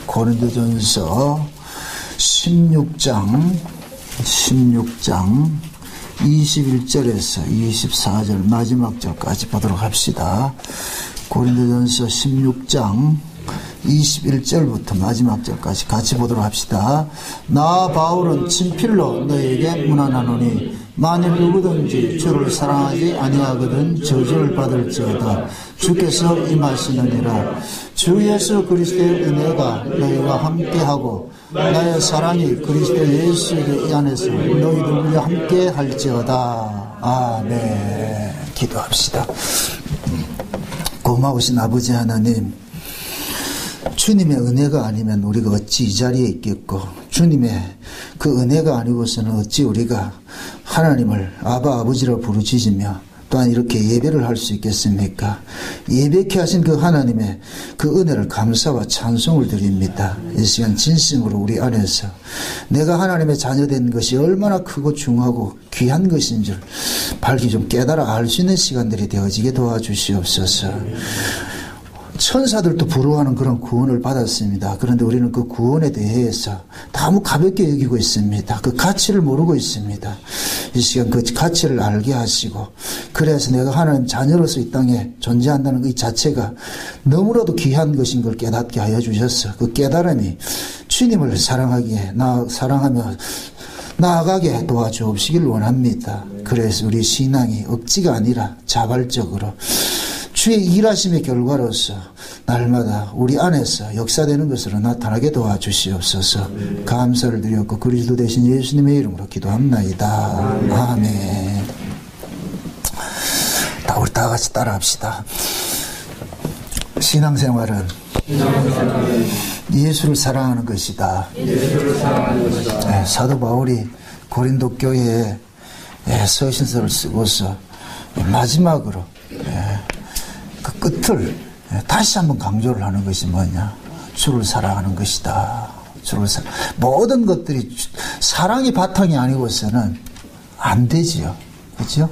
고린도전서 16장 21절에서 24절 마지막 절까지 보도록 합시다. 고린도전서 16장 21절부터 마지막 절까지 같이 보도록 합시다. 나 바울은 친필로 너에게 문안하노니 만일 누구든지 주를 사랑하지 아니하거든 저주를 받을지어다. 주께서 임하시느니라. 주 예수 그리스도의 은혜가 너희와 함께하고 나의 사랑이 그리스도 예수의 안에서 너희들과 함께 할지어다. 아멘. 기도합시다. 고마우신 아버지 하나님, 주님의 은혜가 아니면 우리가 어찌 이 자리에 있겠고, 주님의 그 은혜가 아니고서는 어찌 우리가 하나님을 아바 아버지로 부르짖으며 또한 이렇게 예배를 할 수 있겠습니까? 예배케 하신 그 하나님의 그 은혜를 감사와 찬송을 드립니다. 이 시간 진심으로 우리 안에서 내가 하나님의 자녀된 것이 얼마나 크고 중하고 귀한 것인 줄 밝히 좀 깨달아 알 수 있는 시간들이 되어지게 도와주시옵소서. 천사들도 부러워하는 그런 구원을 받았습니다. 그런데 우리는 그 구원에 대해서 너무 가볍게 여기고 있습니다. 그 가치를 모르고 있습니다. 이 시간 그 가치를 알게 하시고, 그래서 내가 하나님 자녀로서 이 땅에 존재한다는 이 자체가 너무나도 귀한 것인 걸 깨닫게 하여 주셔서 그 깨달음이 주님을 사랑하기에 사랑하며 나아가게 도와주옵시길 원합니다. 그래서 우리 신앙이 억지가 아니라 자발적으로 주의 일하심의 결과로서 날마다 우리 안에서 역사되는 것으로 나타나게 도와주시옵소서. 감사를 드렸고 그리스도 대신 예수님의 이름으로 기도합나이다. 아멘. 우리 다 같이 따라합시다. 신앙생활은 예수를 사랑하는 것이다. 네, 사도 바울이 고린도 교회에 서신서를 쓰고서 마지막으로 그 끝을 다시 한번 강조를 하는 것이 뭐냐? 주를 사랑하는 것이다. 모든 것들이 사랑이 바탕이 아니고서는 안 되지요. 그렇죠?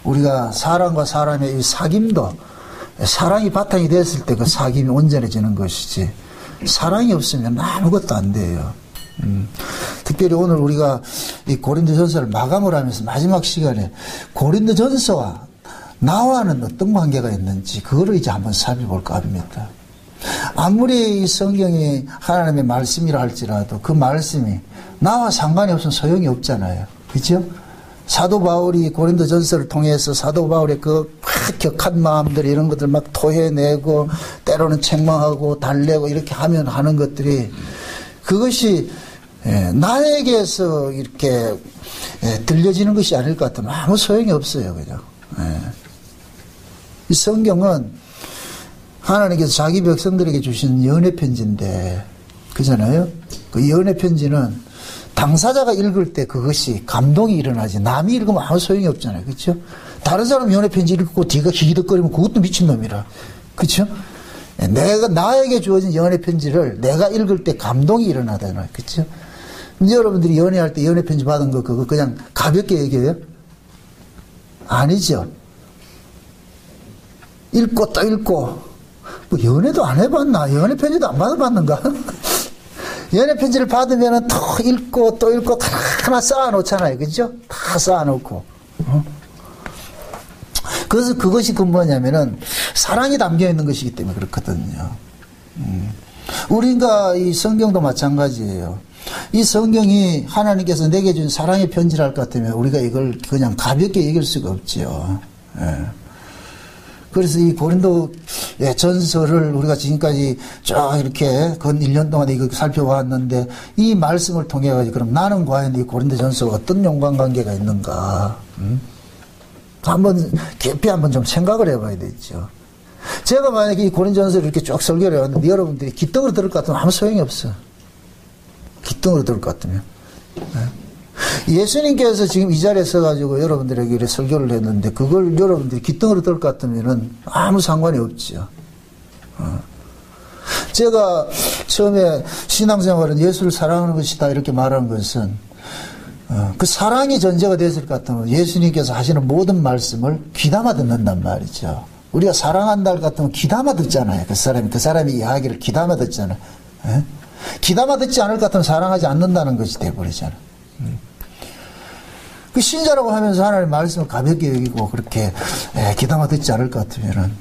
우리가 사람과 사람의 이 사귐도 사랑이 바탕이 됐을 때 그 사귐이 온전해지는 것이지, 사랑이 없으면 아무것도 안 돼요. 특별히 오늘 우리가 이 고린도전서를 마감을 하면서 마지막 시간에 고린도전서와 나와는 어떤 관계가 있는지 그거를 이제 한번 살펴볼까 합니다. 아무리 이 성경이 하나님의 말씀이라 할지라도 그 말씀이 나와 상관이 없으면 소용이 없잖아요. 그렇죠? 사도 바울이 고린도전서를 통해서 사도 바울의 그 격한 마음들 이런 것들 막 토해내고 때로는 책망하고 달래고 이렇게 하는 것들이 그것이 나에게서 이렇게 들려지는 것이 아닐 것 같으면 아무 소용이 없어요. 그죠? 이 성경은 하나님께서 자기 백성들에게 주신 연애 편지인데, 그잖아요? 그 연애 편지는 당사자가 읽을 때 그것이 감동이 일어나지, 남이 읽으면 아무 소용이 없잖아요. 그렇죠? 다른 사람 연애 편지 읽고 뒤가 기기덕거리면 그것도 미친놈이라. 그렇죠? 나에게 주어진 연애 편지를 내가 읽을 때 감동이 일어나잖아요. 그렇죠? 근데 여러분들이 연애할 때 연애 편지 받은 거 그거 그냥 가볍게 얘기해요? 아니죠. 읽고 또 읽고, 뭐 연애도 안 해봤나? 연애 편지도 안 받아봤는가? 연애 편지를 받으면 또 읽고 또 읽고 하나 쌓아놓잖아요. 그죠? 다 쌓아놓고. 그래서 그것이 뭐냐면은 사랑이 담겨 있는 것이기 때문에 그렇거든요. 우리가 이 성경도 마찬가지예요. 이 성경이 하나님께서 내게 준 사랑의 편지를 할 것 같으면 우리가 이걸 그냥 가볍게 얘기할 수가 없지요. 예. 그래서 이 고린도 전서를 우리가 지금까지 쫙 이렇게 건 1년 동안 이거 살펴왔는데, 이 말씀을 통해 가지고 그럼 나는 과연 이 고린도 전서와 어떤 연관관계가 있는가? 한번 깊이 한번 좀 생각을 해봐야 되죠. 제가 만약에 이 고린도 전서를 이렇게 쭉 설교를 해왔는데 여러분들이 기떡으로 들을 것 같으면 아무 소용이 없어. 기떡으로 들을 것 같으면. 예수님께서 지금 이 자리에 서가지고 여러분들에게 이렇게 설교를 했는데 그걸 여러분들이 기똥으로 들을 것 같으면은 아무 상관이 없지요. 제가 처음에 신앙생활은 예수를 사랑하는 것이다 이렇게 말하는 것은 그 사랑이 전제가 됐을 것 같으면 예수님께서 하시는 모든 말씀을 귀담아 듣는단 말이죠. 우리가 사랑한다 할 것 같으면 귀담아 듣잖아요. 그 사람이 이야기를 귀담아 듣잖아요. 예? 귀담아 듣지 않을 것 같으면 사랑하지 않는다는 것이 돼버리잖아요. 그 신자라고 하면서 하나님의 말씀을 가볍게 여기고 그렇게 귀담아 듣지 않을 것 같으면은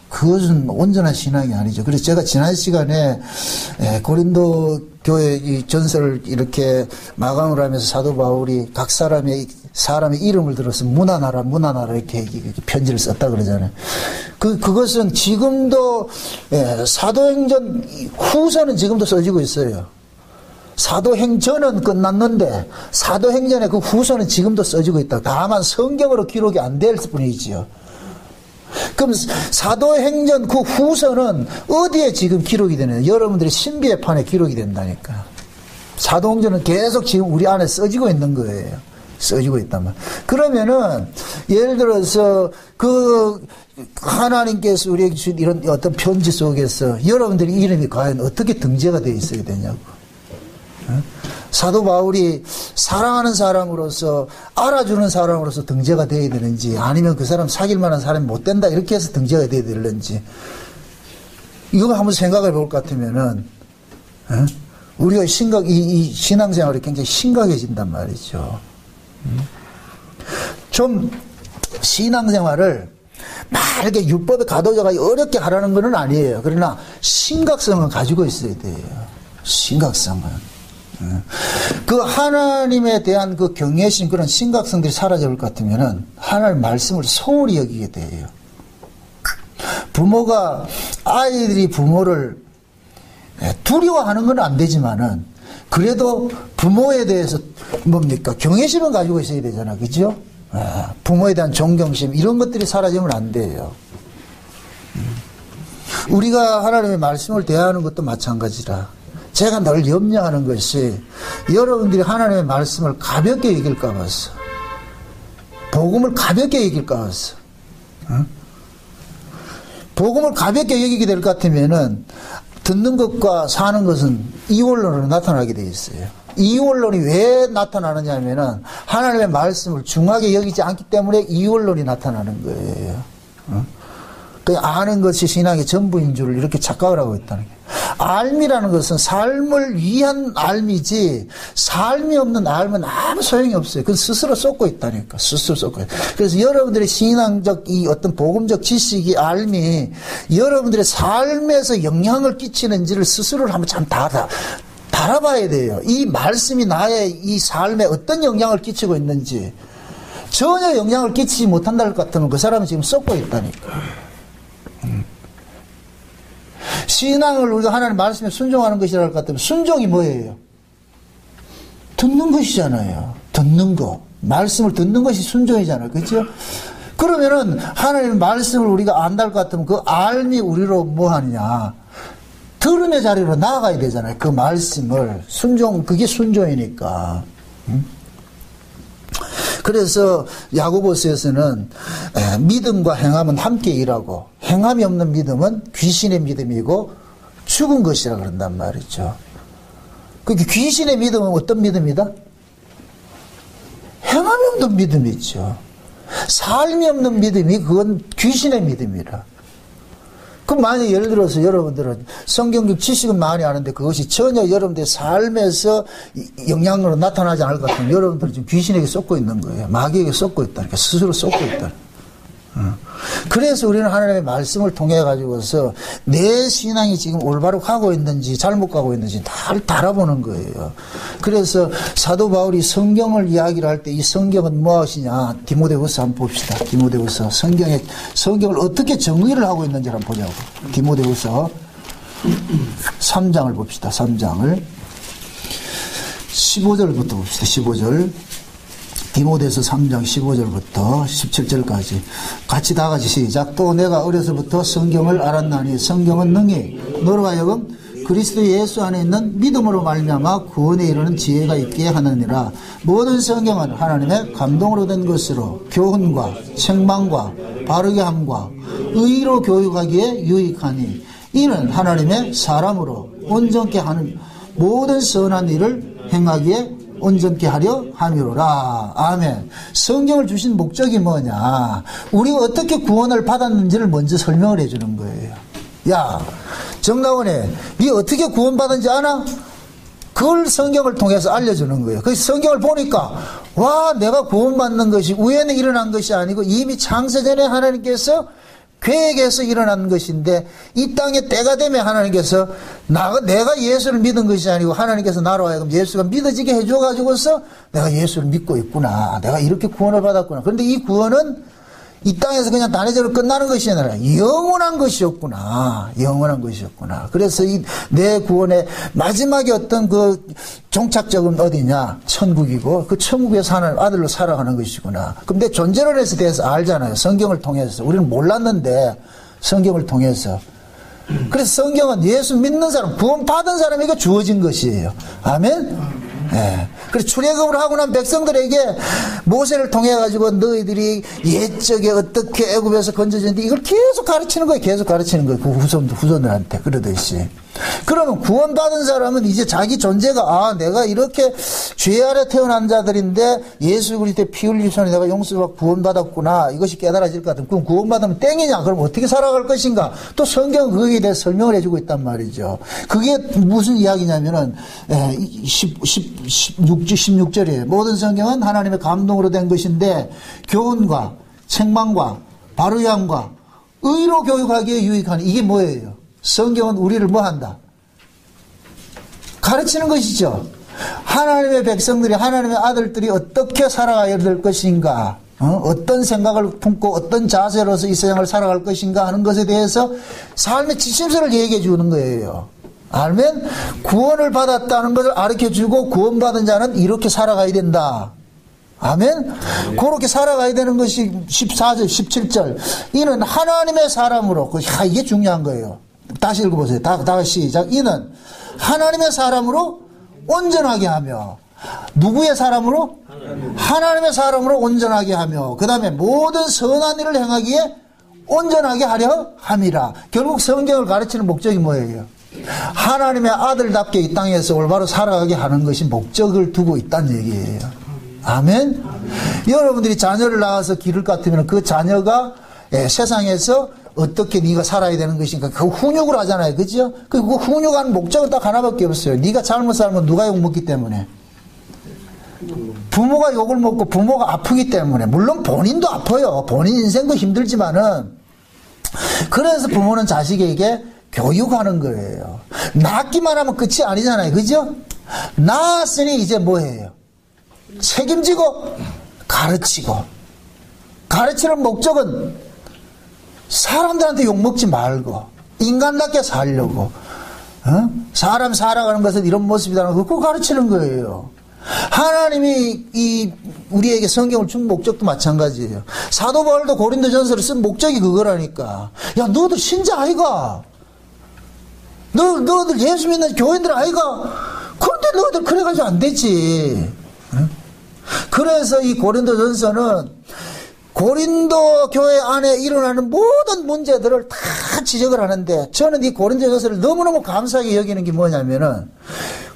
그것은 온전한 신앙이 아니죠. 그래서 제가 지난 시간에 고린도 교회 이 전설을 이렇게 마감을 하면서 사도 바울이 각 사람의 이름을 들어서 문안하라 이렇게 편지를 썼다 그러잖아요. 그것은 지금도 사도행전 후서는 지금도 써지고 있어요. 사도행전은 끝났는데 사도행전의 그 후서는 지금도 써지고 있다. 다만 성경으로 기록이 안 될 뿐이지요. 그럼 사도행전 그 후서는 어디에 지금 기록이 되느냐? 여러분들이 신비의 판에 기록이 된다니까. 사도행전은 계속 지금 우리 안에 써지고 있는 거예요. 써지고 있단 말이에요. 그러면은 예를 들어서 그 하나님께서 우리에게 주신 이런 어떤 편지 속에서 여러분들의 이름이 과연 어떻게 등재가 되어 있어야 되냐고. 사도 바울이 사랑하는 사람으로서 알아주는 사람으로서 등재가 되어야 되는지 아니면 그 사람 사귈 만한 사람이 못 된다 이렇게 해서 등재가 되어야 되는지 이거 한번 생각해 볼 것 같으면은 우리가 이 신앙생활이 굉장히 심각해진단 말이죠. 좀 신앙생활을 막 이렇게 율법에 가둬져가 어렵게 하라는 건 아니에요. 그러나 심각성은 가지고 있어야 돼요. 심각성은. 그 하나님에 대한 그 경외심 그런 심각성들이 사라질 것 같으면은 하나님 말씀을 소홀히 여기게 돼요. 아이들이 부모를 두려워하는 건 안 되지만은 그래도 부모에 대해서 뭡니까? 경외심은 가지고 있어야 되잖아. 그죠? 부모에 대한 존경심 이런 것들이 사라지면 안 돼요. 우리가 하나님의 말씀을 대하는 것도 마찬가지라. 제가 늘 염려하는 것이 여러분들이 하나님의 말씀을 가볍게 여길까 봐서 복음을 가볍게 여길까 봐서 복음을 가볍게 여기게 될 것 같으면은 듣는 것과 사는 것은 이원론으로 나타나게 돼 있어요. 이원론이 왜 나타나느냐 하면은 하나님의 말씀을 중하게 여기지 않기 때문에 이원론이 나타나는 거예요. 그냥 아는 것이 신앙의 전부인 줄 이렇게 착각을 하고 있다는 거예요. 알미라는 것은 삶을 위한 알미지 삶이 없는 알면 아무 소용이 없어요. 그건 스스로 쏟고 있다니까. 스스로 쏟고 있다. 그래서 여러분들의 신앙적 이 어떤 복음적 지식이 알미 여러분들의 삶에서 영향을 끼치는지를 스스로를 한번 참 달아봐야 돼요. 이 말씀이 나의 이 삶에 어떤 영향을 끼치고 있는지 전혀 영향을 끼치지 못한다는 것 같으면 그 사람은 지금 쏟고 있다니까. 신앙을 우리가 하나님 말씀에 순종하는 것이라고 할 것 같으면 순종이 뭐예요? 듣는 것이잖아요. 듣는 거. 말씀을 듣는 것이 순종이잖아요. 그렇죠? 그러면은 하나님의 말씀을 우리가 안다할 것 같으면 그 알미 우리로 뭐 하느냐? 들음의 자리로 나아가야 되잖아요. 그 말씀을. 그게 순종이니까. 그래서 야고보서에서는 믿음과 행함은 함께 일하고 행함이 없는 믿음은 귀신의 믿음이고 죽은 것이라 그런단 말이죠. 그게 귀신의 믿음은 어떤 믿음이다? 행함이 없는 믿음이죠. 삶이 없는 믿음이 그건 귀신의 믿음이라. 그럼 만약 예를 들어서 여러분들은 성경적 지식은 많이 아는데 그것이 전혀 여러분들의 삶에서 영향으로 나타나지 않을 것 같으면 여러분들은 지금 귀신에게 쏟고 있는 거예요. 마귀에게 쏟고 있다니까. 스스로 쏟고 있다. 그래서 우리는 하나님의 말씀을 통해 가지고서 내 신앙이 지금 올바로 가고 있는지 잘못 가고 있는지 다 달아보는 거예요. 그래서 사도 바울이 성경을 이야기를 할 때 이 성경은 무엇이냐 디모데후서 한번 봅시다. 디모데후서 성경을 어떻게 정의를 하고 있는지 한번 보자고. 디모데후서 3장을 봅시다. 3장을 15절부터 봅시다. 15절. 디모데서 3장 15절부터 17절까지 같이 다 같이 시작. 또 내가 어려서부터 성경을 알았나니 성경은 능히 너로 하여금 그리스도 예수 안에 있는 믿음으로 말미암아 구원에 이르는 지혜가 있게 하느니라. 모든 성경은 하나님의 감동으로 된 것으로 교훈과 책망과 바르게 함과 의로 교육하기에 유익하니 이는 하나님의 사람으로 온전케 하는 모든 선한 일을 행하기에 온전케 하려 함이로라. 아멘. 성경을 주신 목적이 뭐냐? 우리가 어떻게 구원을 받았는지를 먼저 설명을 해주는 거예요. 야, 정다원에 네 어떻게 구원받은지 아나? 그걸 성경을 통해서 알려주는 거예요. 그 성경을 보니까 와, 내가 구원받는 것이 우연히 일어난 것이 아니고 이미 창세전에 하나님께서 계획해서 일어난 것인데, 이 땅에 때가 되면 하나님께서 내가 예수를 믿은 것이 아니고 하나님께서 나로 하여금 예수가 믿어지게 해줘가지고서 내가 예수를 믿고 있구나, 내가 이렇게 구원을 받았구나. 그런데 이 구원은 이 땅에서 그냥 단회적으로 끝나는 것이 아니라 영원한 것이었구나. 영원한 것이었구나. 그래서 내 구원의 마지막에 어떤 그 종착적은 어디냐? 천국이고, 그 천국에서 하나님 아들로 살아가는 것이구나. 그럼 내 존재론에 대해서 알잖아요. 성경을 통해서. 우리는 몰랐는데 성경을 통해서. 그래서 성경은 예수 믿는 사람, 구원받은 사람에게 주어진 것이에요. 아멘? 예. 그래서 출애굽을 하고 난 백성들에게 모세를 통해 가지고 너희들이 옛적에 어떻게 애굽에서 건져졌는데 이걸 계속 가르치는 거예요. 계속 가르치는 거예요. 그 후손들한테 그러듯이. 그러면 구원받은 사람은 이제 자기 존재가 내가 이렇게 죄 아래 태어난 자들인데 예수 그리스도의 피 흘린 손에 내가 용서받고 구원받았구나, 이것이 깨달아질 것 같으면, 그럼 구원받으면 땡이냐? 그럼 어떻게 살아갈 것인가? 또 성경은 그거에 대해 설명을 해주고 있단 말이죠. 그게 무슨 이야기냐면은 16절이에요. 모든 성경은 하나님의 감동으로 된 것인데 교훈과 책망과 바로함과 의로 교육하기에 유익하니, 이게 뭐예요? 성경은 우리를 뭐 한다? 가르치는 것이죠. 하나님의 백성들이, 하나님의 아들들이 어떻게 살아가야 될 것인가, 어떤 생각을 품고 어떤 자세로서 이 세상을 살아갈 것인가 하는 것에 대해서 삶의 지침서를 얘기해 주는 거예요. 알면 구원을 받았다는 것을 가르쳐주고, 구원받은 자는 이렇게 살아가야 된다. 아멘? 그렇게 살아가야 되는 것이 14절, 17절. 이는 하나님의 사람으로, 이게 중요한 거예요. 다시 읽어보세요. 다시 시작. 이는 하나님의 사람으로 온전하게 하며, 누구의 사람으로? 하나님의 사람으로 온전하게 하며, 그 다음에 모든 선한 일을 행하기에 온전하게 하려 함이라. 결국 성경을 가르치는 목적이 뭐예요? 하나님의 아들답게 이 땅에서 올바로 살아가게 하는 것이 목적을 두고 있다는 얘기예요. 아멘? 여러분들이 자녀를 낳아서 기를 것 같으면 그 자녀가 세상에서 어떻게 네가 살아야 되는 것인가, 그 훈육을 하잖아요. 그죠? 그 훈육하는 목적은 딱 하나밖에 없어요. 네가 잘못 살면 누가 욕먹기 때문에? 부모가 욕을 먹고 부모가 아프기 때문에. 물론 본인도 아파요. 본인 인생도 힘들지만은. 그래서 부모는 자식에게 교육하는 거예요. 낳기만 하면 끝이 아니잖아요. 그죠? 낳았으니 이제 뭐예요? 책임지고 가르치고. 가르치는 목적은 사람들한테 욕먹지 말고 인간답게 살려고, 사람 살아가는 것은 이런 모습이라는 거, 그거 가르치는 거예요. 하나님이 우리에게 성경을 준 목적도 마찬가지예요. 사도 바울도 고린도전서를 쓴 목적이 그거라니까. 야, 너들 신자 아이가? 너들 예수 믿는 교인들 아이가? 그런데 너희들 그래가지고 안 되지. 그래서 이 고린도전서는 고린도 교회 안에 일어나는 모든 문제들을 다 지적을 하는데, 저는 이 고린도전서를 너무너무 감사하게 여기는 게 뭐냐면은,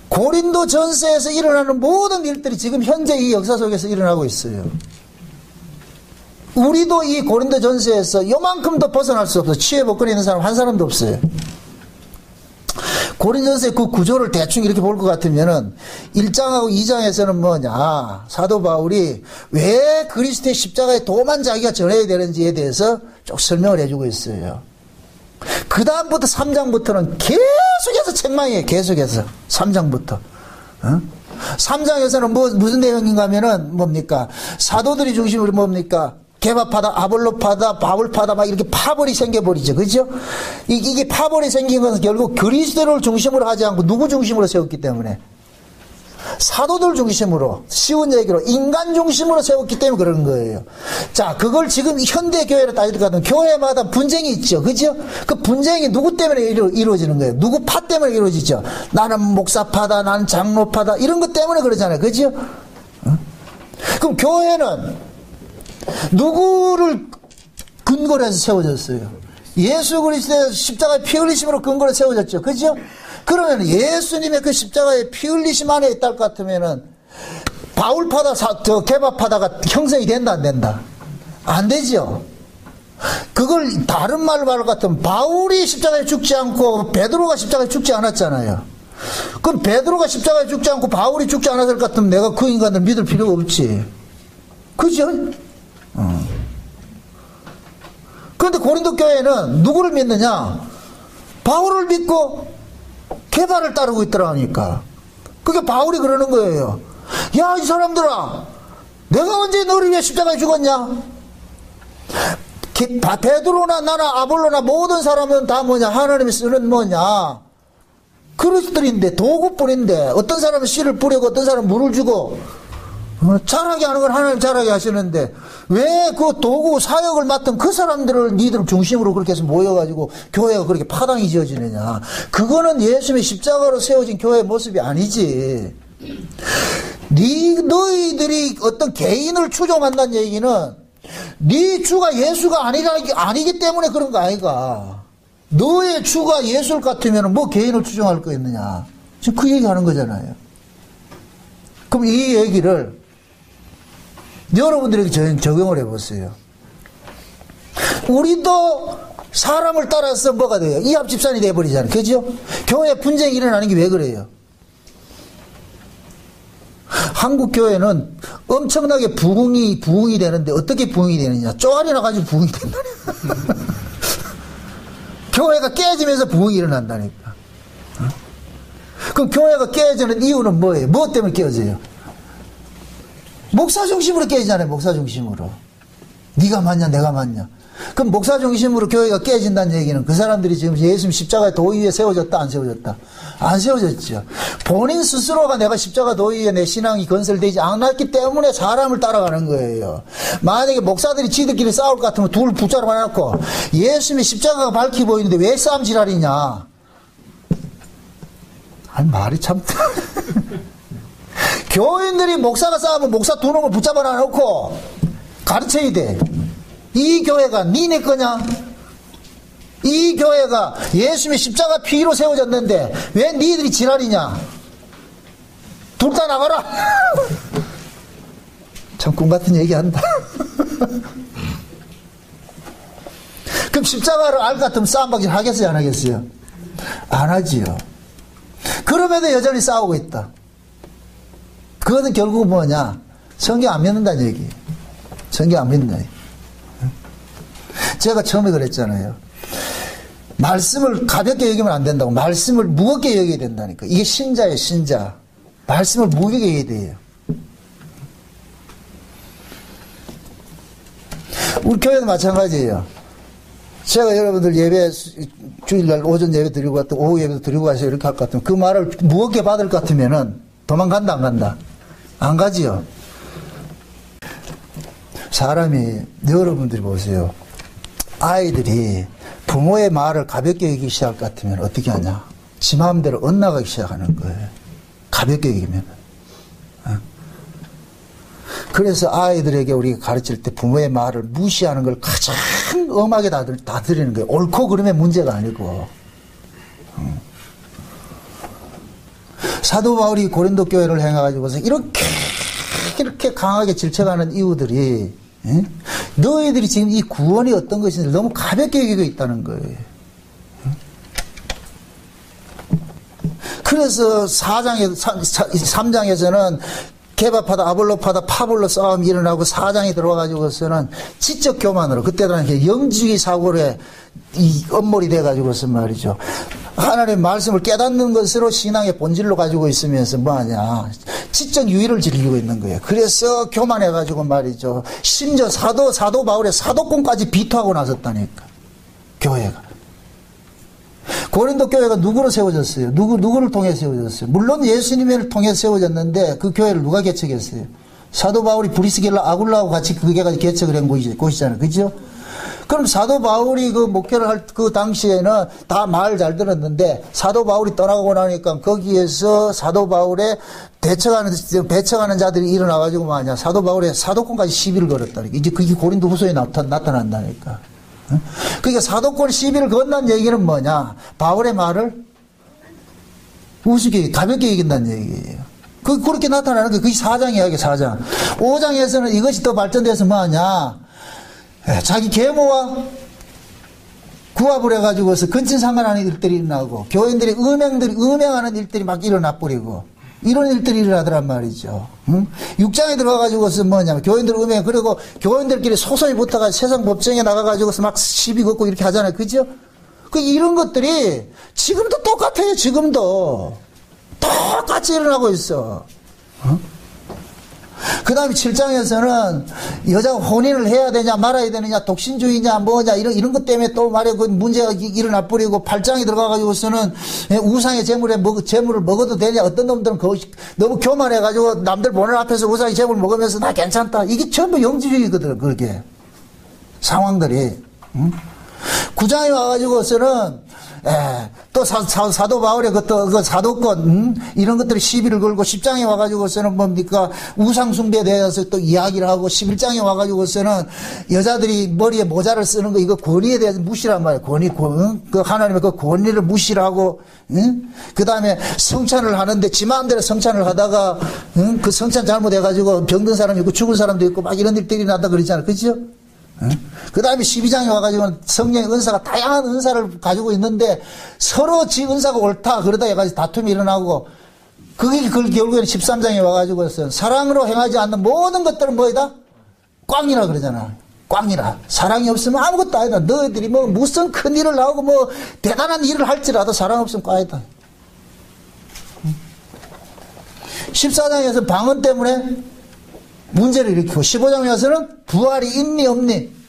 고린도전서에서 일어나는 모든 일들이 지금 현재 이 역사 속에서 일어나고 있어요. 우리도 이 고린도전서에서 요만큼도 벗어날 수 없어요. 취해복권에 있는 사람 한 사람도 없어요. 고린도전서의 그 구조를 대충 이렇게 볼 것 같으면은 1장하고 2장에서는 뭐냐, 사도 바울이 왜 그리스도의 십자가의 도만 자기가 전해야 되는지에 대해서 쭉 설명을 해주고 있어요. 그 다음부터 3장부터는 계속해서 책망이에요. 계속해서 3장부터. 3장에서는 무슨 내용인가 하면은 뭡니까, 사도들이 중심으로 뭡니까, 개바파다, 아볼로파다, 바울파다, 막 이렇게 파벌이 생겨버리죠. 그죠? 이게 파벌이 생긴 것은 결국 그리스도를 중심으로 하지 않고 누구 중심으로 세웠기 때문에, 사도들 중심으로, 쉬운 얘기로 인간 중심으로 세웠기 때문에 그런 거예요. 자, 그걸 지금 현대 교회로 따질 것 같으면 교회마다 분쟁이 있죠. 그죠? 그 분쟁이 누구 때문에 이루어지는 거예요? 누구 파 때문에 이루어지죠? 나는 목사파다, 나는 장로파다, 이런 것 때문에 그러잖아요. 그죠? 그럼 교회는 누구를 근거로 해서 세워졌어요? 예수 그리스도의 십자가의 피 흘리심으로 근거로 세워졌죠. 그죠? 그러면 예수님의 그 십자가의 피 흘리심 안에 있다 것 같으면은 바울파다, 개바파다가 형성이 된다, 안 된다? 안 되죠. 그걸 다른 말로 말할 것 같으면 바울이 십자가에 죽지 않고 베드로가 십자가에 죽지 않았잖아요. 그럼 베드로가 십자가에 죽지 않고 바울이 죽지 않았을 것 같으면 내가 그 인간을 믿을 필요가 없지. 그죠? 그런데 고린도 교회는 누구를 믿느냐? 바울을 믿고 개바를 따르고 있더라 하니까. 그게 바울이 그러는 거예요. 야, 이 사람들아, 내가 언제 너를 위해 십자가에 죽었냐? 베드로나 나나 아볼로나 모든 사람은 다 뭐냐? 하나님이 쓰는 뭐냐? 그릇들인데, 도구뿐인데, 어떤 사람은 씨를 뿌리고 어떤 사람은 물을 주고, 잘하게 하는 건 하나님 잘하게 하시는데, 왜 그 도구 사역을 맡은 그 사람들을 니들 중심으로 그렇게 해서 모여가지고 교회가 그렇게 파당이 지어지느냐? 그거는 예수님의 십자가로 세워진 교회의 모습이 아니지. 너희들이 어떤 개인을 추종한다는 얘기는 네 주가 예수가 아니기 때문에 그런 거 아이가. 너의 주가 예수를 같으면 뭐 개인을 추종할 거 있느냐. 지금 그 얘기 하는 거잖아요. 그럼 이 얘기를 여러분들에게 적용을 해보세요. 우리도 사람을 따라서 뭐가 돼요? 이합집산이 돼버리잖아요. 그죠? 교회 분쟁이 일어나는 게 왜 그래요? 한국 교회는 엄청나게 부흥이 되는데 어떻게 부흥이 되느냐? 쪼아리 나가지고 부흥이 된다니까. 교회가 깨지면서 부흥이 일어난다니까. 그럼 교회가 깨지는 이유는 뭐예요? 무엇 때문에 깨져요? 목사 중심으로 깨지잖아요. 목사 중심으로. 네가 맞냐 내가 맞냐. 그럼 목사 중심으로 교회가 깨진다는 얘기는 그 사람들이 지금 예수님 십자가의 도의 위에 세워졌다 안 세워졌다? 안 세워졌죠. 본인 스스로가 내가 십자가 도의 위에 내 신앙이 건설되지 않았기 때문에 사람을 따라가는 거예요. 만약에 목사들이 지들끼리 싸울 것 같으면 둘 붙잡아 놔놓고 예수님의 십자가가 밝히 보이는데 왜 싸움 지랄이냐. 아니 말이 참 교인들이 목사가 싸우면 목사 두 놈을 붙잡아 놔놓고 가르쳐야 돼. 이 교회가 니네 거냐? 이 교회가 예수님의 십자가 피로 세워졌는데 왜 니들이 지랄이냐? 둘 다 나가라. 참 꿈같은 얘기한다. 그럼 십자가를 알 것 같으면 싸움박질 하겠어요 안 하겠어요? 안 하지요. 그럼에도 여전히 싸우고 있다. 그거는 결국 뭐냐? 성경 안 믿는다는 얘기. 성경 안 믿는다. 제가 처음에 그랬잖아요. 말씀을 가볍게 여기면 안 된다고. 말씀을 무겁게 여겨야 된다니까. 이게 신자예요, 신자. 말씀을 무겁게 여겨야 돼요. 우리 교회도 마찬가지예요. 제가 여러분들 예배, 주일날 오전 예배 드리고 갔다 오후 예배도 드리고 가세요. 이렇게 할 것 같으면 그 말을 무겁게 받을 것 같으면은 도망간다, 안 간다? 안 가지요. 사람이, 여러분들이 보세요. 아이들이 부모의 말을 가볍게 여기기 시작할 것 같으면 어떻게 하냐? 지 마음대로 엇나가기 시작하는 거예요. 가볍게 여기면. 그래서 아이들에게 우리가 가르칠 때 부모의 말을 무시하는 걸 가장 엄하게 다스리는 거예요. 옳고 그름의 문제가 아니고. 사도 바울이 고린도 교회를 행해가지고서 이렇게 강하게 질책하는 이유들이, 너희들이 지금 이 구원이 어떤 것인지 너무 가볍게 여기고 있다는 거예요. 그래서 3장에서는 개바파다 아볼로파다 파볼로 싸움이 일어나고 4장에 들어와가지고서는 지적 교만으로, 그때는 영주의 사고에 이 엄몰이 돼가지고서 말이죠. 하나님의 말씀을 깨닫는 것으로 신앙의 본질로 가지고 있으면서 뭐하냐. 지적 유의를 즐기고 있는 거예요. 그래서 교만해가지고 말이죠. 심지어 사도 바울의 사도권까지 비토하고 나섰다니까. 교회가. 고린도 교회가 누구로 세워졌어요? 누구를 통해 세워졌어요? 물론 예수님을 통해 세워졌는데 그 교회를 누가 개척했어요? 사도 바울이 브리스길라 아굴라하고 같이 그 교회가 개척을 한 곳이잖아요. 그죠? 그럼 사도 바울이 그 목회를 할 그 당시에는 다 말 잘 들었는데 사도 바울이 떠나고 나니까 거기에서 사도 바울의 배척하는 자들이 일어나가지고 뭐하냐. 사도 바울의 사도권까지 시비를 걸었다니까. 이제 그게 고린도 후서에 나타난다니까. 그러니까 사도권 시비를 건다는 얘기는 뭐냐. 바울의 말을 우습게 가볍게 이긴다는 얘기예요. 그렇게 나타나는 게 그게 4장 이야기 4장. 5장에서는 이것이 더 발전돼서 뭐하냐. 자기 계모와 구합을 해가지고서 근친상간하는 일들이 일어나고 교인들이 음행하는 일들이 막 일어나 버리고 이런 일들이 일어나더란 말이죠. 응? 6장에 들어가가지고서 뭐냐면 교인들 음행 그리고 교인들끼리 소송이 붙어가지고 세상 법정에 나가가지고서 막 시비 걷고 이렇게 하잖아요. 그죠? 이런 것들이 지금도 똑같아요. 지금도 똑같이 일어나고 있어. 그 다음에 7장에서는 여자가 혼인을 해야 되냐 말아야 되느냐 독신주의냐 뭐냐 이런 것 때문에 또 말이야 그 문제가 일어나 버리고 8장에 들어가가지고서는 우상의 재물을 먹어도 되냐 어떤 놈들은 너무 교만해가지고 남들 보는 앞에서 우상의 재물을 먹으면서 나 괜찮다. 이게 전부 영지주의거든. 그렇게 상황들이. 9장에 와가지고서는 또 사도 바울의 그 사도권 이런 것들이 시비를 걸고 10장에 와가지고서는 뭡니까 우상숭배에 대해서 또 이야기를 하고 11장에 와가지고서는 여자들이 머리에 모자를 쓰는 거 이거 권위에 대해서 무시란 말이에요. 그 하나님의 그 권위를 무시를 하고 그 다음에 성찬을 하는데 지 마음대로 성찬을 하다가 그 성찬 잘못해가지고 병든 사람이 있고 죽은 사람도 있고 막 이런 일들이 난다 그러잖아요. 그죠? 그 다음에 12장에 와가지고 성령의 은사가 다양한 은사를 가지고 있는데 서로 지 은사가 옳다 그러다 해가지고 다툼이 일어나고 그게 결국에는 13장에 와가지고 사랑으로 행하지 않는 모든 것들은 뭐이다? 꽝이라 그러잖아. 꽝이라. 사랑이 없으면 아무것도 아니다. 너희들이 뭐 무슨 큰 일을 하고 뭐 대단한 일을 할지라도 사랑 없으면 꽝이다. 14장에서 방언 때문에 문제를 일으키고 15장에 와서는 부활이 있니 없니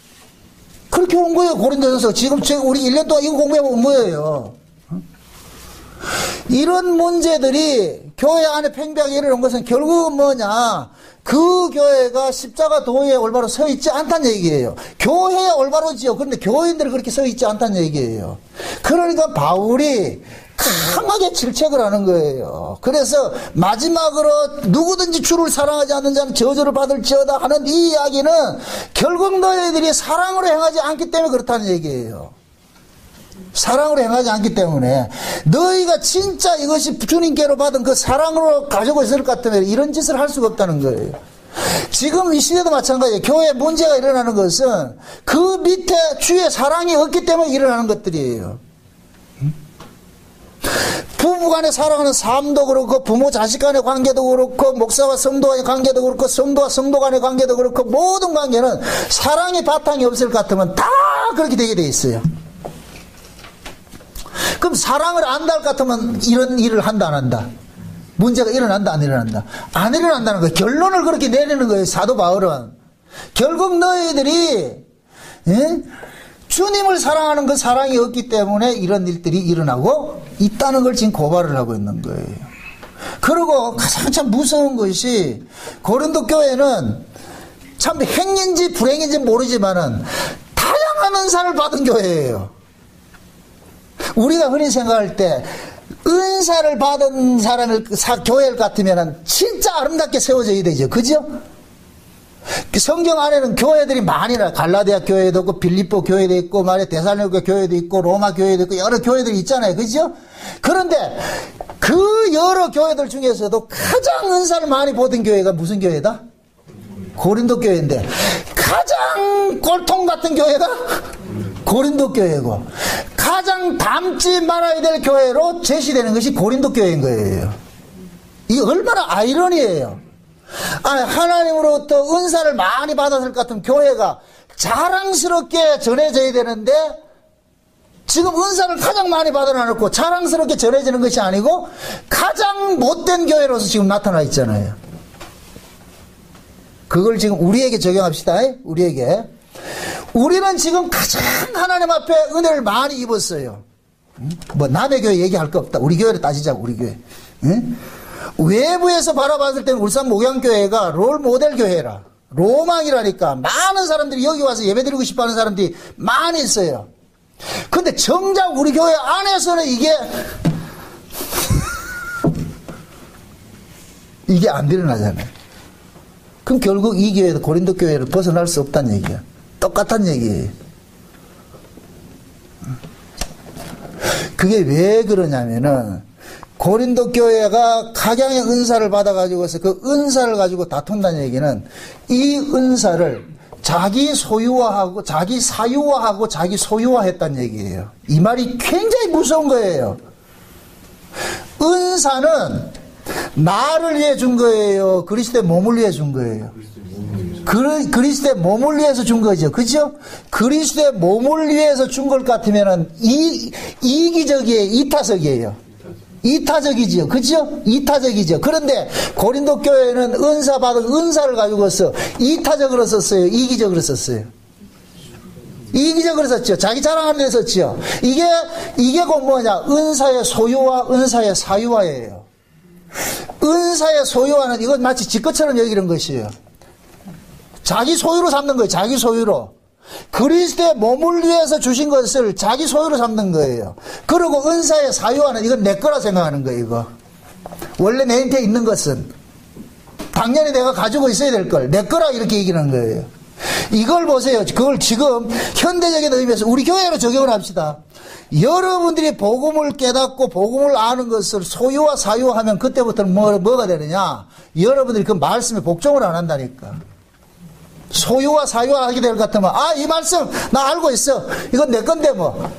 그렇게 온 거예요. 고린도전서 지금 우리 1년 동안 이거 공부해보면 뭐예요. 이런 문제들이 교회 안에 팽배하게 일어난 것은 결국은 뭐냐 그 교회가 십자가 도에 올바로 서 있지 않다는 얘기예요. 교회에 올바로지요. 그런데 교인들이 그렇게 서 있지 않다는 얘기예요. 그러니까 바울이 강하게 질책을 하는 거예요. 그래서 마지막으로 누구든지 주를 사랑하지 않는 자는 저주를 받을지어다 하는 이 이야기는 결국 너희들이 사랑으로 행하지 않기 때문에 그렇다는 얘기예요. 사랑으로 행하지 않기 때문에 너희가 진짜 이것이 주님께로 받은 그 사랑으로 가지고 있을 것 같으면 이런 짓을 할 수가 없다는 거예요. 지금 이 시대도 마찬가지예요. 교회에 문제가 일어나는 것은 그 밑에 주의 사랑이 없기 때문에 일어나는 것들이에요. 부부간의 사랑하는 삶도 그렇고 부모 자식 간의 관계도 그렇고 목사와 성도와의 관계도 그렇고 성도와 성도 간의 관계도 그렇고 모든 관계는 사랑의 바탕이 없을 것 같으면 다 그렇게 되게 돼 있어요. 그럼 사랑을 안다 할 것 같으면 이런 일을 한다 안 한다? 문제가 일어난다 안 일어난다? 안 일어난다는 거예요. 결론을 그렇게 내리는 거예요. 사도 바울은. 결국 너희들이 주님을 사랑하는 그 사랑이 없기 때문에 이런 일들이 일어나고 있다는 걸 지금 고발을 하고 있는 거예요. 그리고 가장 참 무서운 것이 고린도 교회는 참 행인지 불행인지 모르지만은 다양한 은사를 받은 교회예요. 우리가 흔히 생각할 때 은사를 받은 사람을 교회 같으면은 진짜 아름답게 세워져야 되죠. 그죠? 성경 안에는 교회들이 많이 나. 갈라디아 교회도 있고 빌립보 교회도 있고 말이야 데살로니가 교회도 있고 로마 교회도 있고 여러 교회들이 있잖아요. 그죠? 그런데 그 여러 교회들 중에서도 가장 은사를 많이 받은 교회가 무슨 교회다? 고린도 교회인데 가장 꼴통 같은 교회가 고린도 교회고 가장 닮지 말아야 될 교회로 제시되는 것이 고린도 교회인 거예요. 이게 얼마나 아이러니예요. 하나님으로부터 은사를 많이 받았을 것 같은 교회가 자랑스럽게 전해져야 되는데 지금 은사를 가장 많이 받아놓고 자랑스럽게 전해지는 것이 아니고 가장 못된 교회로서 지금 나타나 있잖아요. 그걸 지금 우리에게 적용합시다. 우리에게. 우리는 지금 가장 하나님 앞에 은혜를 많이 입었어요. 뭐 남의 교회 얘기할 거 없다. 우리 교회를 따지자고. 우리 교회. 외부에서 바라봤을 때는 울산 목양교회가 롤모델 교회라. 로망이라니까. 많은 사람들이 여기 와서 예배드리고 싶어하는 사람들이 많이 있어요. 근데 정작 우리 교회 안에서는 이게 안 일어나잖아요. 그럼 결국 이 교회도 고린도 교회를 벗어날 수 없다는 얘기야. 똑같은 얘기예요. 그게 왜 그러냐면은 고린도 교회가 각양의 은사를 받아가지고서 그 은사를 가지고 다툰다는 얘기는 이 은사를 자기 소유화하고 자기 사유화하고 자기 소유화했다는 얘기예요. 이 말이 굉장히 무서운 거예요. 은사는 나를 위해 준 거예요? 그리스도의 몸을 위해 준 거예요? 그리스도의 몸을 위해서 준 거죠. 그죠? 그리스도의 몸을 위해서 준 것 같으면은 이기적이에요? 이타적이에요? 이타적이지요. 그죠? 이타적이죠. 그런데 고린도 교회는 은사 받은 은사를 가지고서 이타적으로 썼어요? 이기적으로 썼어요? 이기적으로 썼죠. 자기 자랑하는 데 썼죠. 이게 곧 뭐냐? 은사의 소유와 은사의 사유화예요. 은사의 소유화는 이건 마치 지 것처럼 여기는 것이에요. 자기 소유로 삼는 거예요. 자기 소유로. 그리스도의 몸을 위해서 주신 것을 자기 소유로 삼는 거예요. 그리고 은사의 사유화는 이건 내 거라 생각하는 거예요. 이거 원래 내한테 있는 것은 당연히 내가 가지고 있어야 될 걸 내 거라 이렇게 얘기하는 거예요. 이걸 보세요. 그걸 지금 현대적인 의미에서 우리 교회로 적용을 합시다. 여러분들이 복음을 깨닫고 복음을 아는 것을 소유와 사유화하면 그때부터는 뭐가 되느냐? 여러분들이 그 말씀에 복종을 안 한다니까. 소유와 사유화하게 될 것 같으면 이 말씀 나 알고 있어. 이건 내 건데 뭐.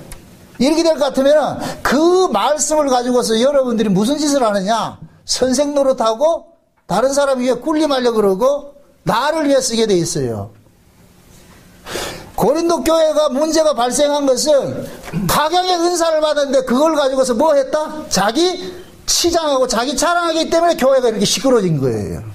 이렇게 될 것 같으면 그 말씀을 가지고서 여러분들이 무슨 짓을 하느냐? 선생 노릇하고 다른 사람 위해 군림하려고 그러고 나를 위해 쓰게 돼 있어요. 고린도 교회가 문제가 발생한 것은 각양의 은사를 받았는데 그걸 가지고서 뭐 했다? 자기 치장하고 자기 자랑하기 때문에 교회가 이렇게 시끄러진 거예요.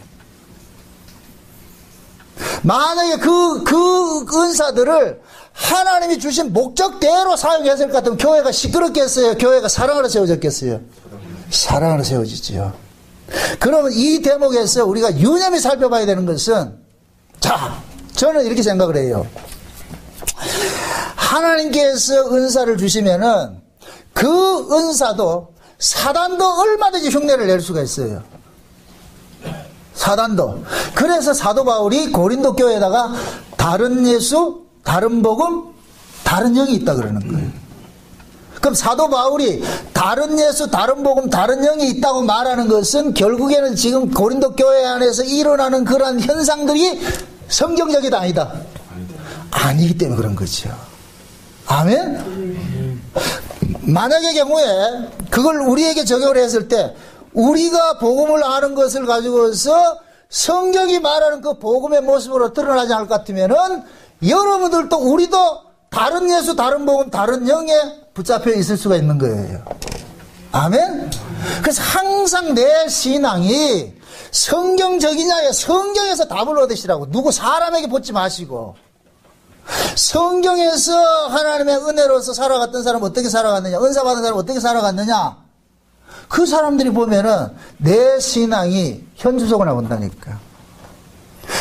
만약에 그 은사들을 하나님이 주신 목적대로 사용했을 것 같으면 교회가 시끄럽겠어요? 교회가 사랑으로 세워졌겠어요? 사랑으로 세워지죠. 그러면 이 대목에서 우리가 유념히 살펴봐야 되는 것은, 자, 저는 이렇게 생각을 해요. 하나님께서 은사를 주시면은 그 은사도 사단도 얼마든지 흉내를 낼 수가 있어요. 사단도. 그래서 사도 바울이 고린도 교회에다가 다른 예수, 다른 복음, 다른 영이 있다 그러는 거예요. 그럼 사도 바울이 다른 예수, 다른 복음, 다른 영이 있다고 말하는 것은 결국에는 지금 고린도 교회 안에서 일어나는 그러한 현상들이 성경적이다 아니다? 아니기 때문에 그런 거죠. 아멘? 만약의 경우에 그걸 우리에게 적용을 했을 때 우리가 복음을 아는 것을 가지고서 성경이 말하는 그 복음의 모습으로 드러나지 않을 것 같으면은 여러분들도 우리도 다른 예수, 다른 복음, 다른 영에 붙잡혀 있을 수가 있는 거예요. 아멘? 그래서 항상 내 신앙이 성경적이냐에 성경에서 답을 얻으시라고. 누구 사람에게 붙지 마시고. 성경에서 하나님의 은혜로서 살아갔던 사람 어떻게 살아갔느냐, 은사 받은 사람 어떻게 살아갔느냐, 그 사람들이 보면은 내 신앙이 현주소가 나온다니까.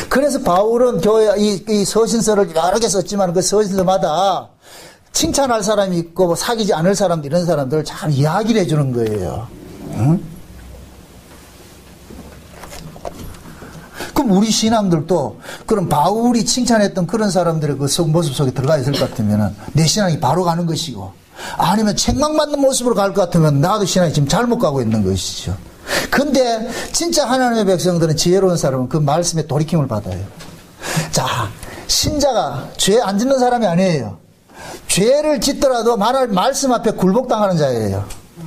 그래서 바울은 교회 이 서신서를 여러 개 썼지만 그 서신서마다 칭찬할 사람이 있고 뭐 사귀지 않을 사람들, 이런 사람들을 참 이야기를 해주는 거예요. 응? 그럼 우리 신앙들도 그럼 바울이 칭찬했던 그런 사람들의 그 모습 속에 들어가 있을 것 같으면 내 신앙이 바로 가는 것이고, 아니면 책망받는 모습으로 갈 것 같으면 나도 신앙이 지금 잘못 가고 있는 것이죠. 근데 진짜 하나님의 백성들은, 지혜로운 사람은 그 말씀에 돌이킴을 받아요. 자, 신자가 죄 안 짓는 사람이 아니에요. 죄를 짓더라도 말씀 앞에 굴복당하는 자예요.